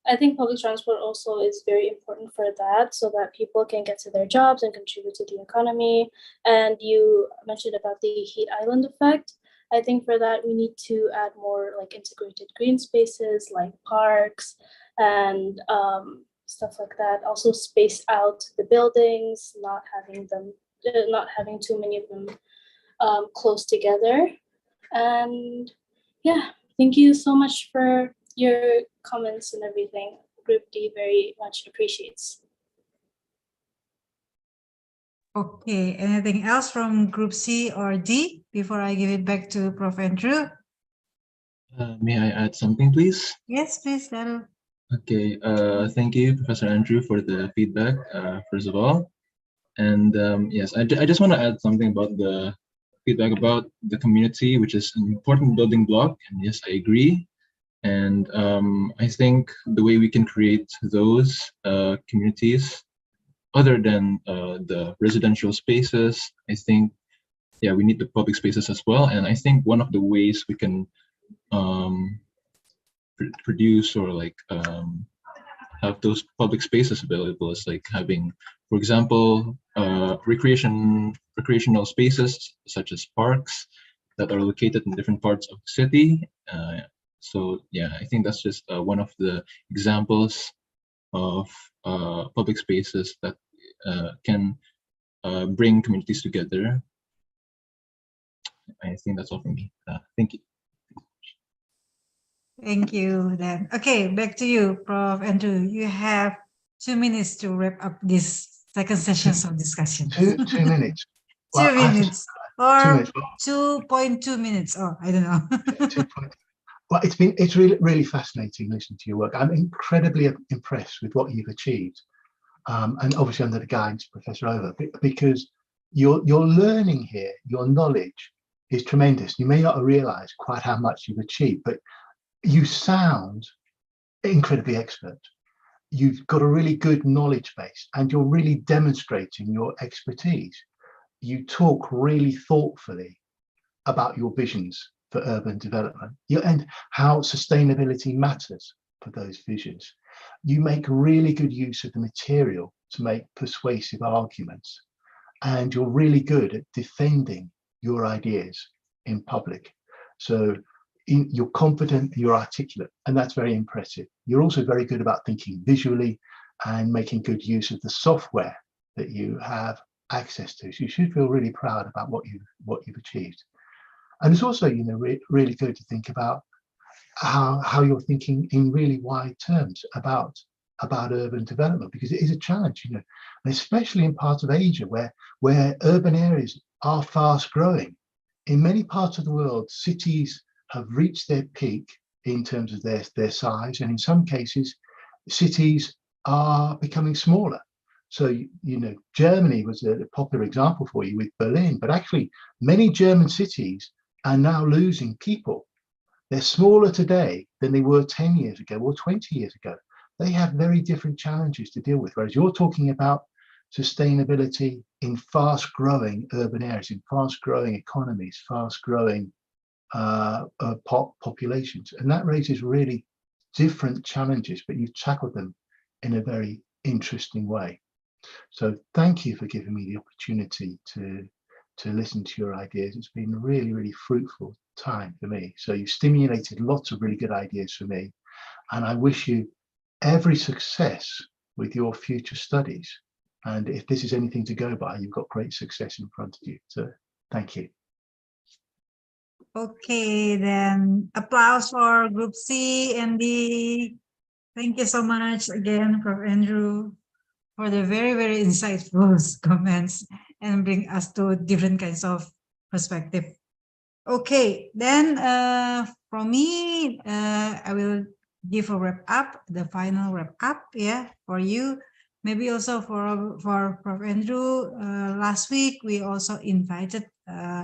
I think public transport also is very important for that, so that people can get to their jobs and contribute to the economy. And you mentioned about the heat island effect. I think for that we need to add more like integrated green spaces like parks and stuff like that. Also space out the buildings, not having too many of them close together. And yeah, thank you so much for your comments and everything. Group D very much appreciates. Okay, anything else from Group C or D before I give it back to Prof. Andrew? May I add something, please? Yes, please, Daru. Okay, thank you, Professor Andrew, for the feedback, first of all. And yes, I just want to add something about the feedback about the community, which is an important building block. And yes, I agree. And I think the way we can create those communities, other than the residential spaces, I think, yeah, we need the public spaces as well. And I think one of the ways we can produce or like have those public spaces available is like having, for example, recreational spaces such as parks that are located in different parts of the city. So yeah, I think that's just one of the examples of public spaces that can bring communities together. I think that's all from me. Thank you. Thank you, Dan. Okay, back to you, Prof. Andrew. You have 2 minutes to wrap up this second session of discussion. 2 minutes. 2 minutes. Or 2 minutes. 2.2 minutes. Oh, I don't know. Well, it's really fascinating listening to your work. I'm incredibly impressed with what you've achieved, and obviously under the guidance of Professor Over, because your learning here, your knowledge is tremendous. You may not have realised quite how much you've achieved, but you sound incredibly expert. you've got a really good knowledge base and you're really demonstrating your expertise. You talk really thoughtfully about your visions for urban development and how sustainability matters for those visions. You make really good use of the material to make persuasive arguments, and you're really good at defending your ideas in public. So you're confident, you're articulate, and that's very impressive. You're also very good about thinking visually and making good use of the software that you have access to. So you should feel really proud about what you've achieved. And it's also, really good to think about how you're thinking in really wide terms about urban development, because it is a challenge, and especially in parts of Asia where urban areas are fast growing. In many parts of the world, cities have reached their peak in terms of their size, and in some cases, cities are becoming smaller. So, Germany was a popular example for you with Berlin, but actually many German cities are now losing people. They're smaller today than they were 10 years ago or 20 years ago. They have very different challenges to deal with, whereas you're talking about sustainability in fast-growing urban areas, in fast-growing economies, fast-growing populations. And that raises really different challenges, but you've tackled them in a very interesting way. So thank you for giving me the opportunity to listen to your ideas. It's been a really, really fruitful time for me. So you've stimulated lots of really good ideas for me. And I wish you every success with your future studies. And if this is anything to go by, you've got great success in front of you. So thank you. Okay, then applause for Group C and D. Thank you so much again, Prof. Andrew, for the very, very insightful comments and bring us to different kinds of perspective. Okay, then from me, I will give a wrap up, the final wrap up, for you. Maybe also for Prof. Andrew. Last week we also invited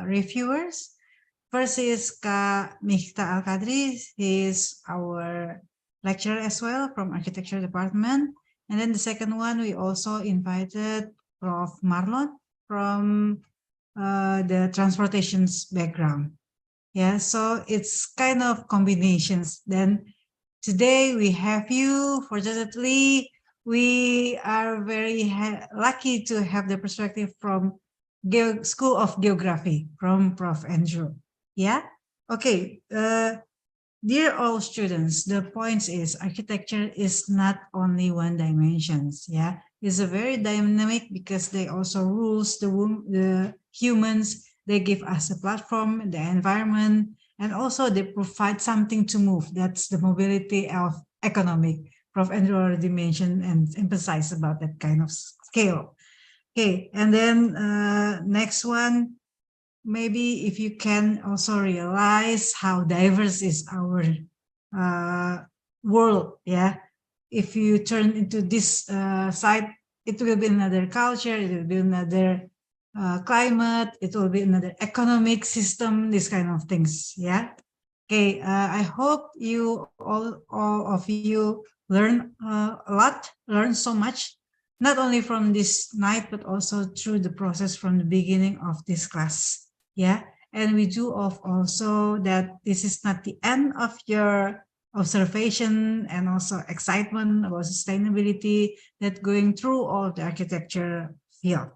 reviewers. First is Kak Mikhta Al-Qadri. He is our lecturer as well from Architecture Department. And then the second one, we also invited Prof. Marlon from the transportations background. Yeah, so it's kind of combinations. Then today we have you. Fortunately, we are very lucky to have the perspective from School of Geography from Prof. Andrew. Yeah, okay. Dear all students, the point is architecture is not only one dimensions. Yeah, it's a very dynamic because they also rules the humans. They give us a platform, the environment, and also they provide something to move. That's the mobility of economic. Prof. Andrew already mentioned and emphasized about that kind of scale. Okay, and then next one. Maybe if you can also realize how diverse is our world, If you turn into this side, it will be another culture, it will be another climate, it will be another economic system, these kind of things, Okay, I hope you all of you learn a lot, learn so much, not only from this night, but also through the process from the beginning of this class. And we do also that this is not the end of your observation and also excitement about sustainability that going through all the architecture field.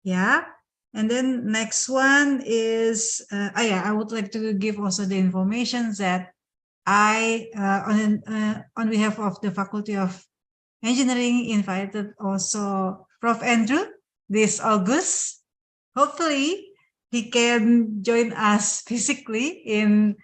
And then next one is, I would like to give also the information that I, on behalf of the Faculty of Engineering, invited also Prof. Andrew this August. Hopefully, he can join us physically in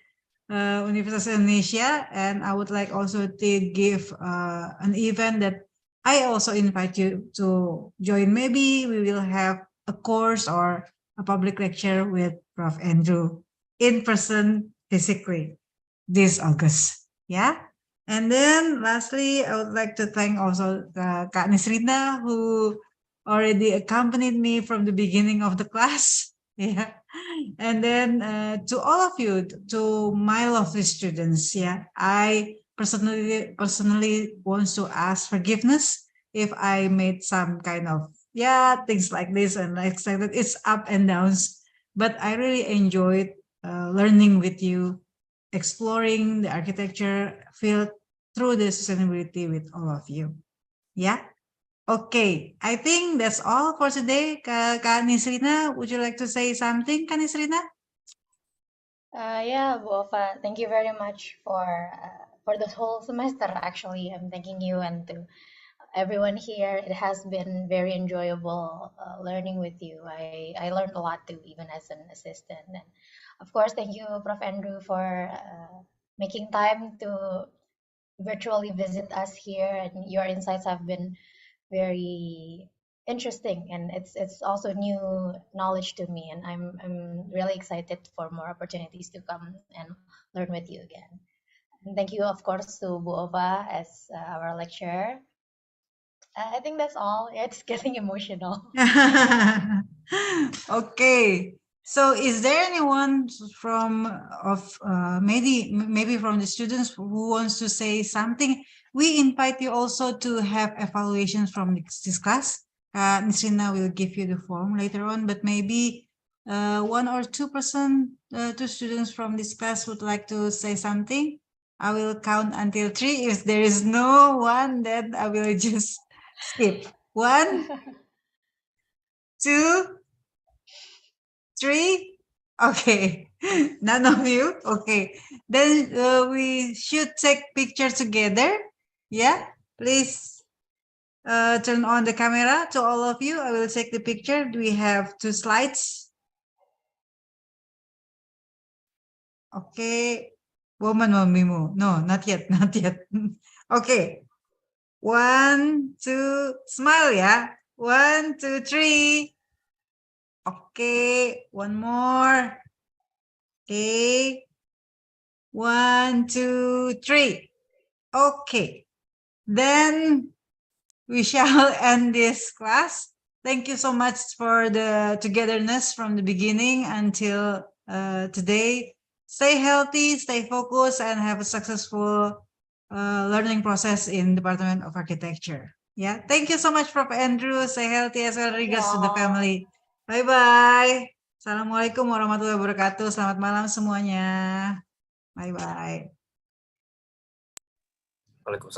Universitas Indonesia, and I would like also to give an event that I also invite you to join. Maybe we will have a course or a public lecture with Prof. Andrew in person physically this August. And then lastly, I would like to thank also Kak Nisrina, who already accompanied me from the beginning of the class. And then to all of you, to my lovely students, I personally wants to ask forgiveness if I made some kind of things like this and excited. It's up and downs, but I really enjoyed learning with you, exploring the architecture field through the sustainability with all of you. Yeah. Okay, I think that's all for today. Kak Nisrina, would you like to say something, Kak Nisrina? Yeah, Bu Ova, thank you very much for the whole semester. Actually, I'm thanking you and to everyone here. It has been very enjoyable learning with you. I learned a lot too, even as an assistant. And of course, thank you, Prof. Andrew, for making time to virtually visit us here. And your insights have been very interesting, and it's also new knowledge to me, and I'm really excited for more opportunities to come and learn with you again. And thank you, of course, to Bu Ova as our lecturer. I think that's all. It's getting emotional. Okay, so is there anyone from maybe from the students who wants to say something? We invite you also to have evaluations from this class. Nisrina will give you the form later on, but maybe 1 or 2%, 2 students from this class would like to say something. I will count until 3. If there is no one, then I will just skip. 1, 2, 3. Okay, none of you. Okay, then we should take picture together. Yeah, please turn on the camera to all of you. I will take the picture. We have 2 slides. Okay, woman Mimu. No, not yet, not yet. Okay, 1, 2, smile, yeah. 1, 2, 3. Okay, one more. Okay, 1, 2, 3. Okay, then we shall end this class. Thank you so much for the togetherness from the beginning until today. Stay healthy, stay focused, and have a successful learning process in Department of Architecture. Yeah, thank you so much, Prof. Andrew. Stay healthy as well. Regards to the family. Bye-bye. Assalamualaikum warahmatullahi wabarakatuh. Selamat malam semuanya. Bye-bye. Waalaikumsalam.